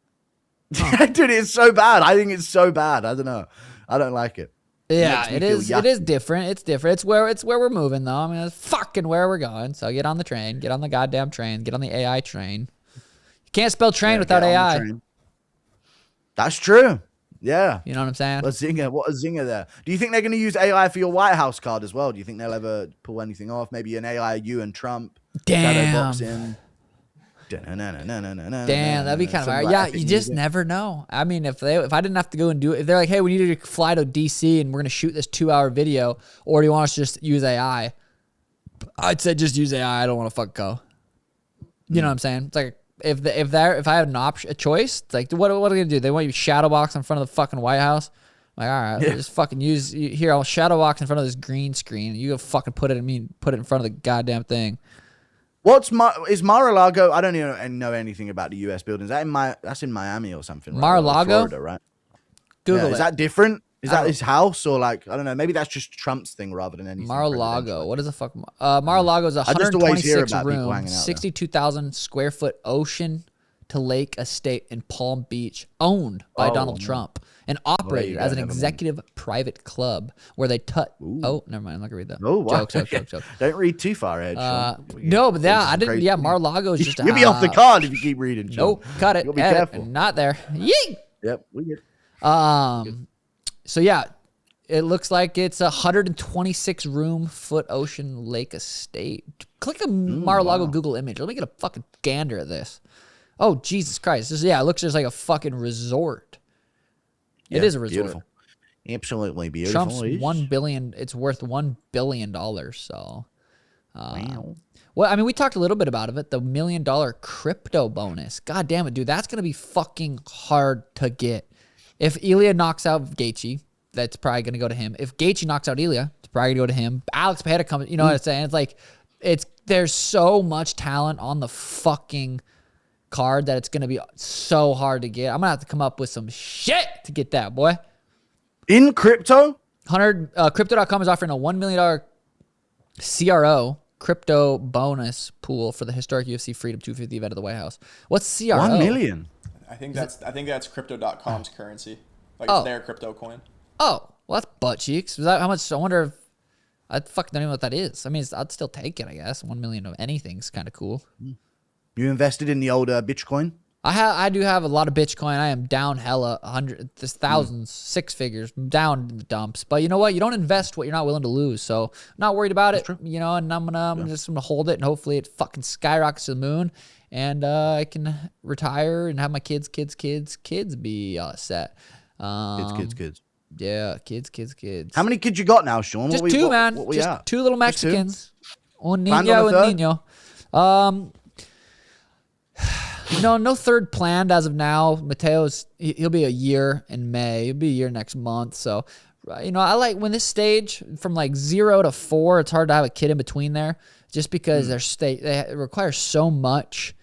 Dude, it's so bad. I think it's so bad. I don't know. I don't like it. Yeah, it is. It is different. It's different. It's where we're moving, though. I mean, it's fucking where we're going. So get on the train. Get on the goddamn train. Get on the AI train. You can't spell train without AI. That's true. Yeah. You know what I'm saying? What a zinger there. Do you think they're going to use AI for your White House card as well? Do you think they'll ever pull anything off? Maybe an AI you and Trump. Damn. Shadowboxing. Damn, that'd be kind of hard. Yeah, you just never know. I mean, if I didn't have to go and do it, if they're like, hey, we need you to fly to DC and we're gonna shoot this 2-hour video, or do you want us to just use AI? I'd say just use AI. I don't want to fuck go. You know what I'm saying? It's like if I had a choice, it's like what are they gonna do? They want you to shadowbox in front of the fucking White House. I'm like, all right, just fucking here. I'll shadowbox in front of this green screen. You go fucking put it in front of the goddamn thing. Is Mar-a-Lago? I don't even know anything about the U.S. buildings. That's in Miami or something. Right? Mar-a-Lago, Florida, right? Google it. Is that different? Is that his house or like I don't know? Maybe that's just Trump's thing rather than anything. Mar-a-Lago. What is the fuck? Mar-a-Lago is a 126 room, 62,000 square foot ocean to lake estate in Palm Beach, owned by Donald Trump and operated as an executive private club where they Oh, never mind. I'm not gonna read that. Oh, wow. Joke. Don't read too far ahead. No, but I didn't. Yeah, Mar-a-Lago is just. You'll be off the card if you keep reading. Sean. Nope, cut it. You'll be careful. Not there. Yee. Yep, we get. So yeah, it looks like it's a 126 room foot ocean lake estate. Click a Mar-a-Lago Google image. Let me get a fucking gander at this. Oh, Jesus Christ. It looks just like a fucking resort. It is a resort. Beautiful. Absolutely beautiful. Trump's $1 billion. It's worth $1 billion. So, wow. Well, I mean, we talked a little bit about it. The $1 million crypto bonus. God damn it, dude. That's going to be fucking hard to get. If Ilya knocks out Gaethje, that's probably going to go to him. If Gaethje knocks out Ilya, it's probably going to go to him. Alex Pereira comes, you know what I'm saying? It's like, there's so much talent on the fucking card that it's going to be so hard to get. I'm going to have to come up with some shit to get that, boy. In crypto? Crypto.com is offering a $1 million CRO crypto bonus pool for the historic UFC Freedom 250 event at the White House. What's CRO? 1 million. I think that's Crypto.com's currency. Like Oh. it's their crypto coin. Oh, well, that's butt cheeks. Is that how much? I wonder if I fucking don't even know what that is. I mean, I'd still take it, I guess. 1 million of anything's kind of cool. You invested in the old Bitcoin? I do have a lot of Bitcoin. I am down hella there's thousands, 6 figures down in the dumps. But you know what? You don't invest what you're not willing to lose. So I'm not worried about it. You know, and I'm just gonna hold it, and hopefully it fucking skyrockets to the moon, and I can retire and have my kids be set. Kids. Yeah, kids. How many kids you got now, Sean? Just What we- two, what- man. what we Just at? 2 little Just two? Mexicans. Un Planned niño, on a un niño. No third planned as of now. Mateo's he'll be a year in May. He'll be a year next month. So, you know, I like when this stage from like 0 to 4. It's hard to have a kid in between there, just because it requires so much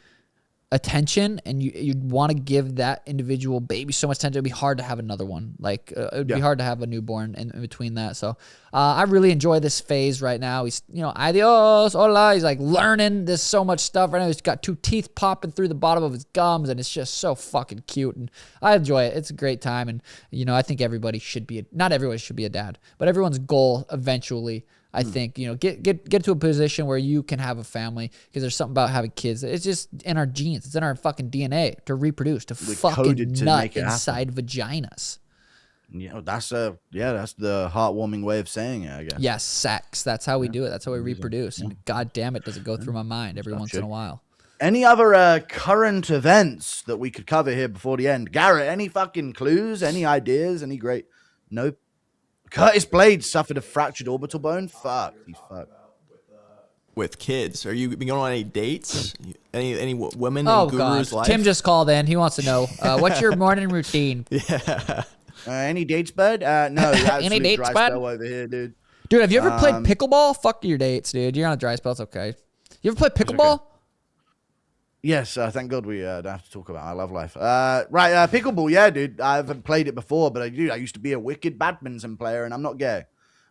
attention, and you'd want to give that individual baby so much attention. It'd be hard to have another one. Like it'd be hard to have a newborn in between that. So I really enjoy this phase right now. He's, you know, adios, hola. He's like learning this so much stuff right now. He's got 2 teeth popping through the bottom of his gums, and it's just so fucking cute. And I enjoy it. It's a great time. And, you know, I think everybody should be, not everybody should be a dad, but everyone's goal eventually, I think, you know, get to a position where you can have a family, because there's something about having kids. It's just in our genes. It's in our fucking DNA to reproduce, to fucking coded to nut make it happen. inside vaginas. You know, that's the heartwarming way of saying it, I guess. Yes, sex. That's how we do it. That's how we reproduce. And god damn it, does it go through my mind every once in a while. Any other current events that we could cover here before the end? Garrett, any fucking clues? Any ideas? Any great? Nope. Curtis Blaydes suffered a fractured orbital bone. Fuck. He's fucked. With kids, are you been going on any dates? Any women Oh in Guru's god, life? Tim just called in. He wants to know what's your morning routine. Any dates, bud? No. Any dates, dry bud? spell over here, dude. Dude, have you ever played pickleball? Fuck your dates, dude. You're on a dry spell. It's okay. You ever played pickleball? Yes, thank God we don't have to talk about our love life. Right, pickleball, yeah, dude. I haven't played it before, but I used to be a wicked badminton player, and I'm not gay.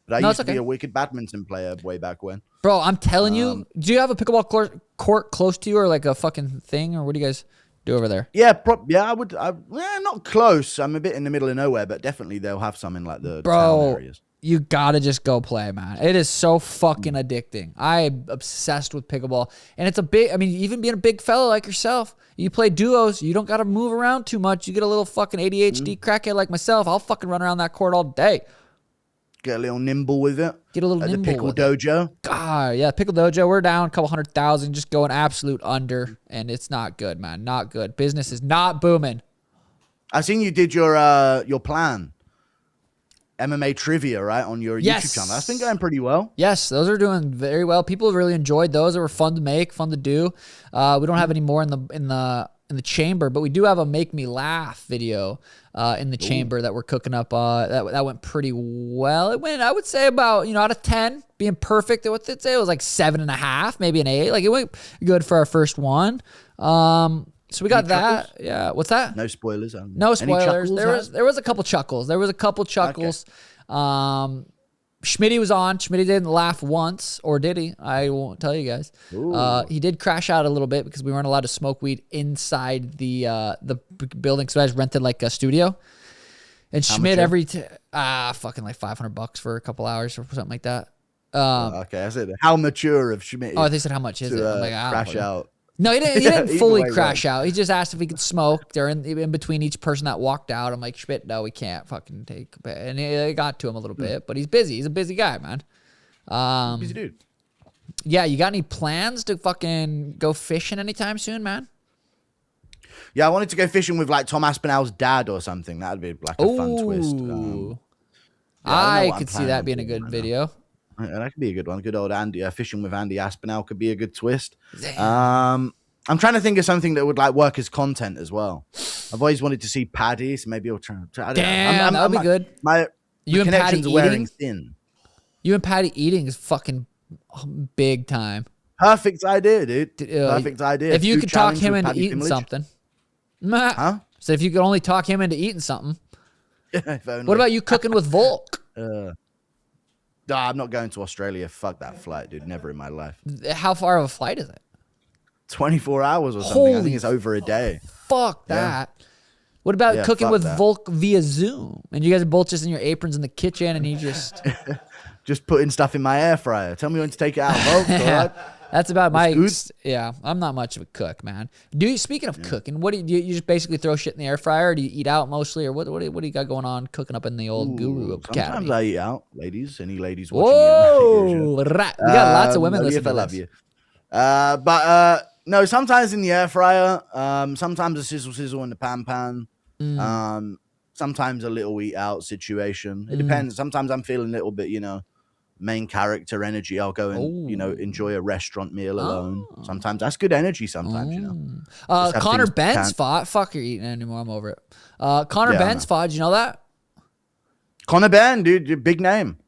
But I used to be a wicked badminton player way back when. Bro, I'm telling you, do you have a pickleball court close to you, or like a fucking thing, or what do you guys do over there? Yeah, I would. Not close. I'm a bit in the middle of nowhere, but definitely they'll have some in like the town areas. You gotta just go play, man. It is so fucking addicting. I'm obsessed with pickleball. And it's even being a big fella like yourself, you play duos, you don't gotta move around too much. You get a little fucking ADHD crackhead like myself, I'll fucking run around that court all day. Get a little nimble with it. Get a little at nimble the pickle with dojo. It. God, yeah, pickle dojo. We're down a couple 100,000, just going absolute under, and it's not good, man. Not good. Business is not booming. I seen you did your plan. MMA trivia, right, on your YouTube channel. That's been going pretty well. Yes, those are doing very well. People really enjoyed those. They were fun to make, fun to do. We don't have any more in the chamber, but we do have a make me laugh video in the chamber that we're cooking up. That went pretty well. It went, I would say, about, out of 10, being perfect. What did it say? It was like 7.5, maybe an 8. Like, it went good for our first one. So we got that. Chuckles? Yeah. What's that? No spoilers. No spoilers. Chuckles, There was a couple chuckles. Schmitty was on. Schmitty didn't laugh once, or did he? I won't tell you guys. He did crash out a little bit because we weren't allowed to smoke weed inside the building. So I just rented like a studio. And Schmidt fucking like $500 for a couple hours or something like that. Okay, I said how mature of Schmidt. Oh, they said how much is it? I'm like, crash out. No, he didn't fully way, crash out. He just asked if we could smoke in between each person that walked out. I'm like, Schmidt, no, we can't fucking take. And it got to him a little bit, but he's busy. He's a busy guy, man. Busy dude. Yeah, you got any plans to fucking go fishing anytime soon, man? Yeah, I wanted to go fishing with like Tom Aspinall's dad or something. That'd be like a fun twist. I could see that being a good video. That could be a good one. Good old Andy. Fishing with Andy Aspinall could be a good twist. I'm trying to think of something that would like work as content as well. I've always wanted to see Paddy, so maybe I'll try. Damn, that would be good. You and connections Paddy are wearing eating? thin. You and Paddy eating is fucking big time. Perfect idea, dude. Perfect idea. If you Food could talk challenge him with into Paddy eating Pimblage. something. Huh? So if you could only talk him into eating something. If only. What about you cooking with Volk? Nah, I'm not going to Australia. Fuck that flight, dude. Never in my life. How far of a flight is it? 24 hours or something. I Holy think it's over a day. Fuck that. What about cooking fuck with that. Volk via Zoom? And you guys are both just in your aprons in the kitchen, and you just Just putting stuff in my air fryer. Tell me when to take it out, folks. All right? That's about my good. yeah. I'm not much of a cook, man. Speaking of cooking, what do you just basically throw shit in the air fryer, or do you eat out mostly, or what do you got going on cooking up in the old Guru Academy? Sometimes I eat out, ladies. Any ladies watching Whoa, right. We got lots of women listening to love this. you. But no, sometimes in the air fryer. Sometimes a sizzle in the pan. Sometimes a little eat out situation. It depends. Sometimes I'm feeling a little bit, main character energy. I'll go and enjoy a restaurant meal alone. Sometimes that's good energy. Sometimes Connor Ben's fought. Fuck, you're eating anymore. I'm over it. Connor Ben's fought. Did you know that? Connor Ben, dude, big name.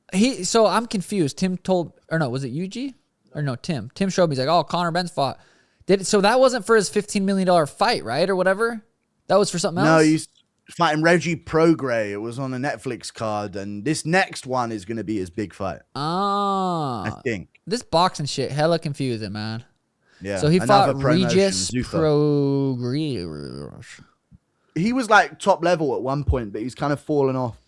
So I'm confused. Tim told, or no, was it UG? Or no, Tim. Tim showed me. He's like, oh, Connor Ben's fought. So that wasn't for his $15 million fight, right, or whatever. That was for something else. No, he's fighting Reggie Prograis. It was on a Netflix card, and this next one is going to be his big fight. I think. This boxing shit hella confusing, man. Yeah. So he fought Regis Zuffa. Prograis. He was like top level at one point, but he's kind of fallen off.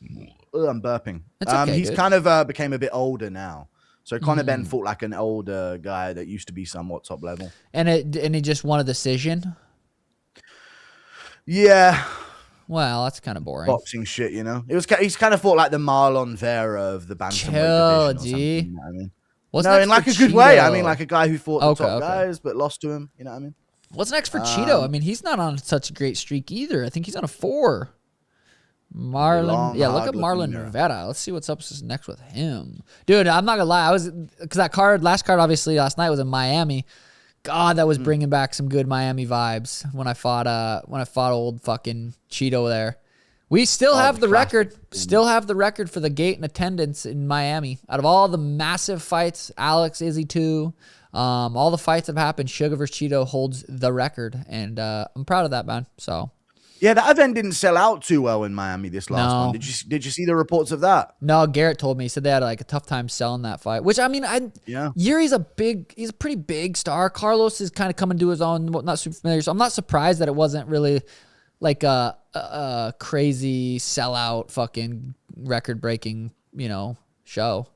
Ugh, I'm burping. It's okay, he's dude. kind of became a bit older now. So Conor Ben fought like an older guy that used to be somewhat top level. And he just won a decision? Yeah. Well, that's kind of boring. Boxing shit, he's kind of fought like the Marlon Vera of the bantamweight division or something, you know what I mean? What's No, next in like for a good Cheeto? way. I mean, like a guy who fought the Okay, top guys but lost to him. You know what I mean? What's next for Cheeto? I mean, he's not on such a great streak either. I think he's on a 4. Marlon, look at Marlon Rivera. Let's see what's up next with him, dude. I'm not gonna lie, because that last card, obviously last night was in Miami. God, that was bringing back some good Miami vibes when I fought old fucking Cheeto there. We still have the record, for the gate and attendance in Miami. Out of all the massive fights, Alex, Izzy too, all the fights that have happened, Suga vs. Cheeto holds the record, and I'm proud of that, man. So. Yeah, that event didn't sell out too well in Miami this last one. Did you see the reports of that? No, Garrett told me. He said they had like a tough time selling that fight. Which I mean, Yuri's he's a pretty big star. Carlos is kind of coming to his own, not super familiar. So I'm not surprised that it wasn't really like a crazy sellout, fucking record breaking, show.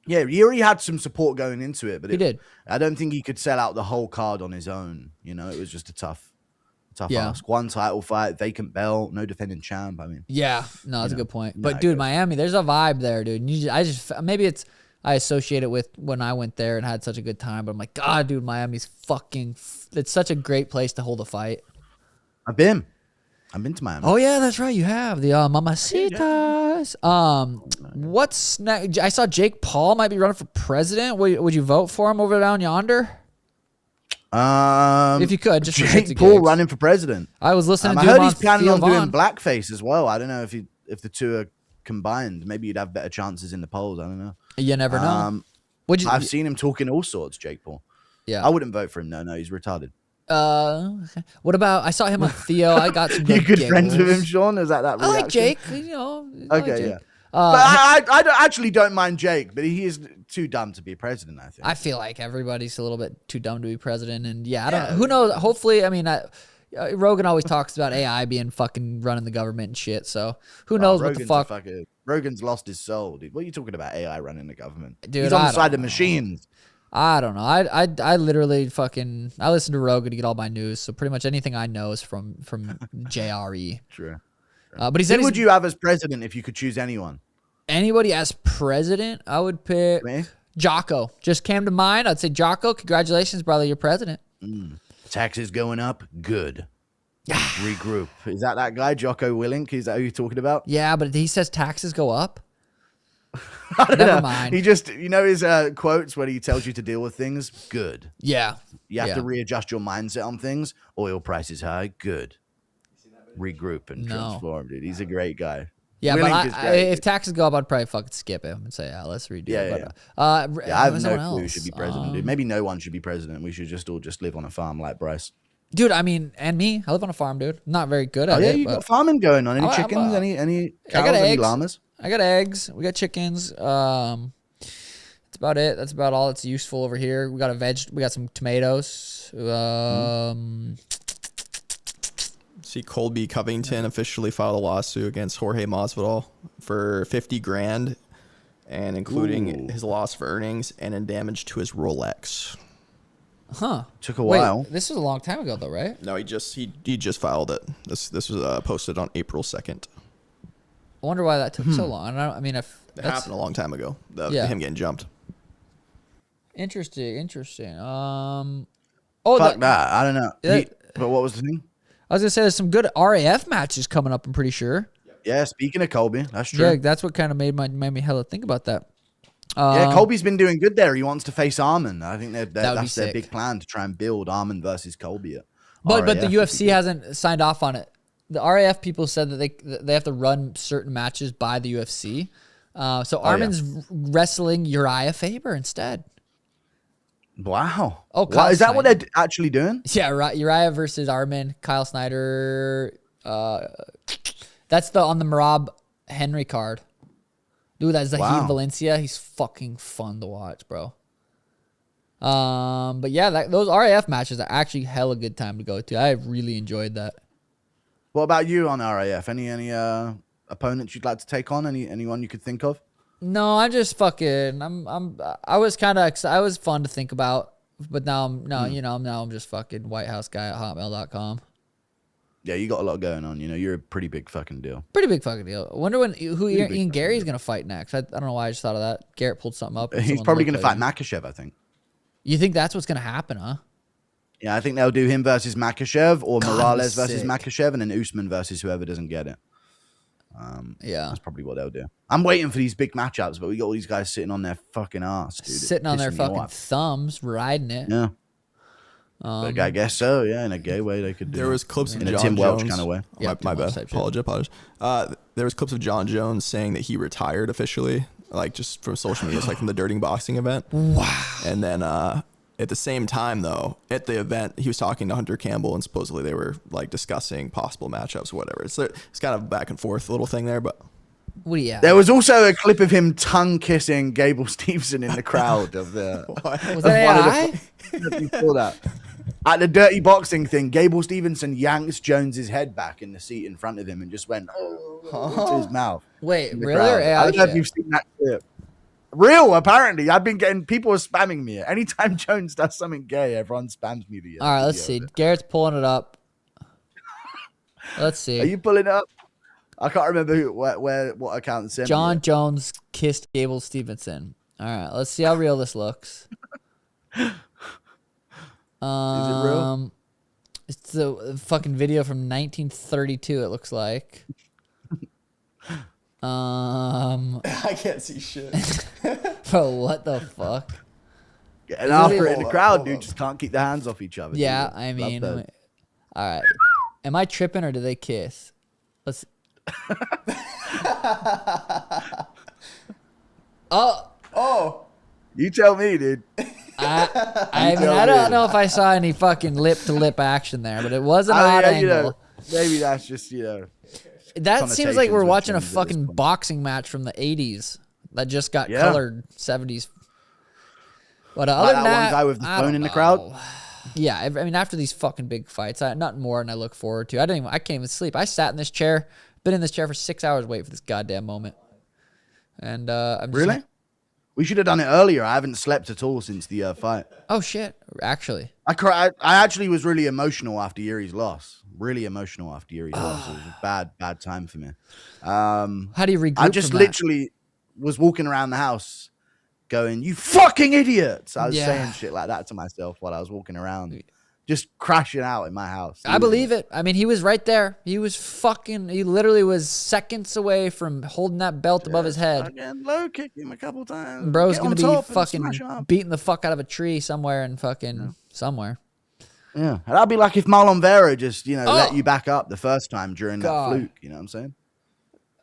Yeah, Yuri had some support going into it, but he did. I don't think he could sell out the whole card on his own. It was just a tough ask. One title fight, vacant belt, no defending champ. I mean, that's a good point. But dude, Miami, there's a vibe there, dude. Maybe I associate it with when I went there and had such a good time. But I'm like, God, dude, Miami's it's such a great place to hold a fight. I've been to Miami. Oh yeah, that's right. You have the Mamacitas. What's next? I saw Jake Paul might be running for president. Would you vote for him over down yonder? If you could, just Jake Paul running for president. I was listening to I him heard on he's planning on Theo doing Von. blackface as well. I don't know if the two are combined. Maybe you'd have better chances in the polls. I don't know. You never know. I've seen him talking all sorts, Jake Paul. Yeah. I wouldn't vote for him. No, he's retarded. Okay. What about, I saw him on Theo. I got some You good friends with him, giggles. Sean? Is that reaction? I like Jake. I like Okay, Jake. yeah. But I actually don't mind Jake, but he is too dumb to be president, I think. I feel like everybody's a little bit too dumb to be president. And I don't know. Who knows? Hopefully, I mean, Rogan always talks about AI being fucking running the government and shit. So who knows what the fuck. Rogan's lost his soul, dude. What are you talking about? AI running the government? Dude, he's on the side of machines. I don't know. I literally I listen to Rogan to get all my news. So pretty much anything I know is from JRE. True. But he said, who would you have as president if you could choose anyone? Anybody as president, I would pick Jocko. Just came to mind. I'd say Jocko. Congratulations, brother. You're president. Taxes going up. Good. Regroup. Is that guy, Jocko Willink? Is that who you're talking about? Yeah, but he says taxes go up. Never mind. He just, his quotes when he tells you to deal with things. Good. Yeah. You have to readjust your mindset on things. Oil prices high. Good. Regroup and transform, dude. He's a great guy. Yeah, Willink but if taxes go up, I'd probably fucking skip him and say, let's redo it. I have no clue who should be president, dude. Maybe no one should be president. We should just all live on a farm like Bryce. Dude, I mean, and me. I live on a farm, dude. I'm not very good at it. You got farming going on. Any chickens? Any cows? Any llamas? I got eggs. We got chickens. That's about it. That's about all that's useful over here. We got We got some tomatoes. See, Colby Covington officially filed a lawsuit against Jorge Masvidal for 50 grand, and including his loss of earnings and in damage to his Rolex. Huh. Took a while. This was a long time ago, though, right? No, he just filed it. This was posted on April 2nd. I wonder why that took so long. I mean, if It happened a long time ago. Him getting jumped. Interesting. Fuck that. I don't know. But what was the thing? I was gonna say there's some good RAF matches coming up. I'm pretty sure. Yeah, speaking of Colby, that's true. Yeah, that's what kind of made me hella think about that. Yeah, Colby's been doing good there. He wants to face Arman. I think that's their sick. big plan to try and build Arman versus Colby. But the UFC hasn't signed off on it. The RAF people said that they have to run certain matches by the UFC. So Arman's wrestling Uriah Faber instead. Wow. Oh, wow. Is that what they're actually doing? Yeah, Uriah versus Arman, Kyle Snyder. That's on the Marab Henry card. Dude, that's Zahid Valencia. He's fucking fun to watch, bro. But yeah, those RAF matches are actually hella good time to go to. I really enjoyed that. What about you on RAF? Any opponents you'd like to take on? Anyone you could think of? No, I'm just fucking. I was kind of. I was fun to think about, but now I'm just fucking White House guy at hotmail.com. Yeah, you got a lot going on. You're a pretty big fucking deal. Pretty big fucking deal. I wonder who Ian Gary's gonna fight next. I don't know why I just thought of that. Garrett pulled something up. He's probably gonna fight Makhachev, I think. You think that's what's gonna happen, huh? Yeah, I think they'll do him versus Makhachev or Morales versus Makhachev, and then Usman versus whoever doesn't get it. Yeah, that's probably what they'll do. I'm waiting for these big matchups, but we got all these guys sitting on their fucking ass, dude. Sitting on their fucking thumbs, riding it. Yeah. But I guess so. Yeah, in a gay way they could do. There was clips of in a John Tim Welch Jones. kind of way. Yeah, my bad. Apologize. There was clips of John Jones saying that he retired officially, like just from social media, like from the Dirty Boxing event. Wow. And then at the same time, though, at the event, he was talking to Hunter Campbell, and supposedly they were like discussing possible matchups or whatever. It's kind of a back and forth little thing there, but. What do you have? There was also a clip of him tongue kissing Gable Stevenson in the crowd of the. Was that AI? You saw that. At the Dirty Boxing thing, Gable Stevenson yanks Jones's head back in the seat in front of him and just went to his mouth. Wait, really? Crowd. Or AI I don't know if you've seen that clip. Real, apparently. I've been getting people are spamming me. Anytime Jones does something gay, everyone spams me. All right, let's see. Garrett's pulling it up. Let's see. Are you pulling it up? I can't remember what account sent John me. Jones kissed Gable Stevenson. All right, let's see how real this looks. Is it real? It's the fucking video from 1932. It looks like. I can't see shit. Bro, what the fuck? Getting after it in the crowd, dude. Just can't keep their hands off each other. Yeah, dude. I mean, all right. Am I tripping or do they kiss? Let's. Oh. You tell me, dude. I mean, I don't know if I saw any fucking lip-to-lip action there, but it was an odd angle. Maybe that's just, That seems like we're watching a connotations fucking boxing match from the 80s that just got colored 70s. But other than that, one guy with the phone in the crowd. Yeah, I mean, after these fucking big fights, nothing more than I look forward to. I can't even sleep. I sat in this chair, been in this chair for 6 hours waiting for this goddamn moment. And I'm just Really? We should have done it earlier. I haven't slept at all since the fight. Oh shit! Actually, I actually was really emotional after Yuri's loss. Really emotional after Yuri's loss. It was a bad time for me. How do you regroup? I just literally was walking around the house going, "You fucking idiots!" I was saying shit like that to myself while I was walking around, just crashing out in my house. I believe it. I mean, he was right there. He literally was seconds away from holding that belt above his head. Low kick him a couple times. Bro's going to be fucking beating the fuck out of a tree somewhere and fucking somewhere. Yeah. And that'd be like if Marlon Vera just, let you back up the first time during that fluke. You know what I'm saying?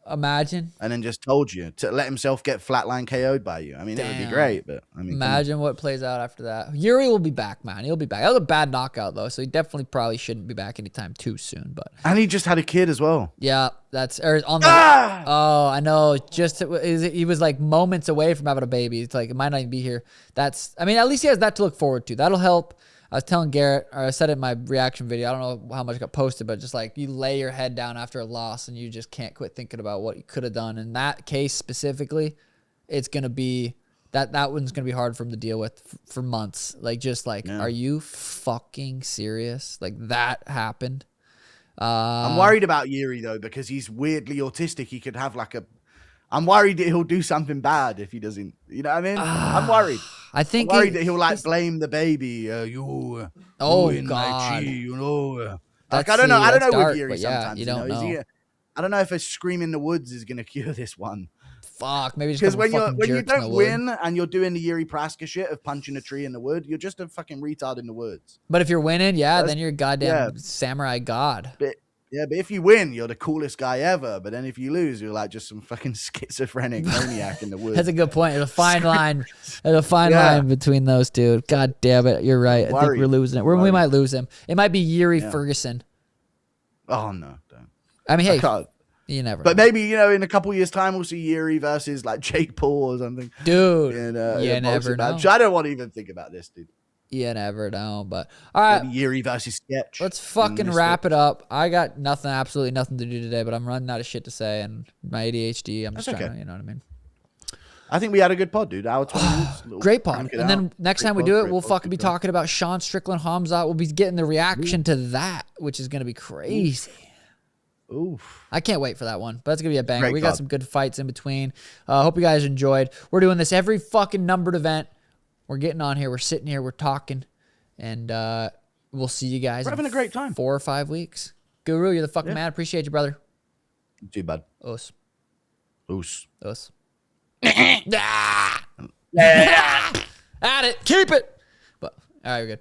Imagine. And then just told you to let himself get flatline KO'd by you. I mean, it would be great, but I mean, imagine what plays out after that. Yuri will be back, man. He'll be back. That was a bad knockout though, so he definitely probably shouldn't be back anytime too soon. But and he just had a kid as well. Yeah, oh, I know. He was like moments away from having a baby. It's like it might not even be here. At least he has that to look forward to. That'll help. I was telling Garrett, or I said it in my reaction video, I don't know how much got posted, but just like you lay your head down after a loss and you just can't quit thinking about what you could have done. In that case specifically, it's going to be, that one's going to be hard for him to deal with for months. Like, just like, are you fucking serious? Like, that happened. I'm worried about Jiri, though, because he's weirdly autistic. He could have like I'm worried that he'll do something bad if he doesn't. You know what I mean? I'm worried. I think I'm worried that he'll like blame the baby. Oh ruined my God! chi, you know. That's, Like, I don't know. I don't know dark, with Jiri but yeah, sometimes. you don't know. I don't know if a scream in the woods is gonna cure this one. Fuck, maybe just Because when you don't win and you're doing the Jiri Praska shit of punching a tree in the wood, you're just a fucking retard in the woods. But if you're winning, then you're a goddamn samurai god. But if you win, you're the coolest guy ever. But then if you lose, you're like just some fucking schizophrenic maniac in the woods. That's a good point. There's a fine line. There's a fine line between those two. God damn it, you're right. I think we're losing it. We might lose him. It might be Jiri Ferguson. Oh no, don't. I mean, hey, you never. But know. maybe in a couple years' time, we'll see Jiri versus like Jake Paul or something. Dude, you never know. I don't want to even think about this, dude. You never know. But all right, Jiri versus Sketch. Let's fucking wrap it up. I got absolutely nothing to do today, but I'm running out of shit to say, and my ADHD. I'm just trying to, you know what I mean. I think we had a good pod, dude. Hour 20 minutes. Great pod. And then next time we do it, we'll fucking be talking about Sean Strickland, KHAMZAT. We'll be getting the reaction to that, which is going to be crazy. Oof. I can't wait for that one. But that's going to be a banger. We got some good fights in between. Hope you guys enjoyed. We're doing this every fucking numbered event. We're getting on here. We're sitting here. We're talking. And we'll see you guys. We're having a great time. 4 or 5 weeks. Guru, you're the fucking man. Appreciate you, brother. You too, bud. Us. Us. Us. At it. Keep it. But all right, we're good.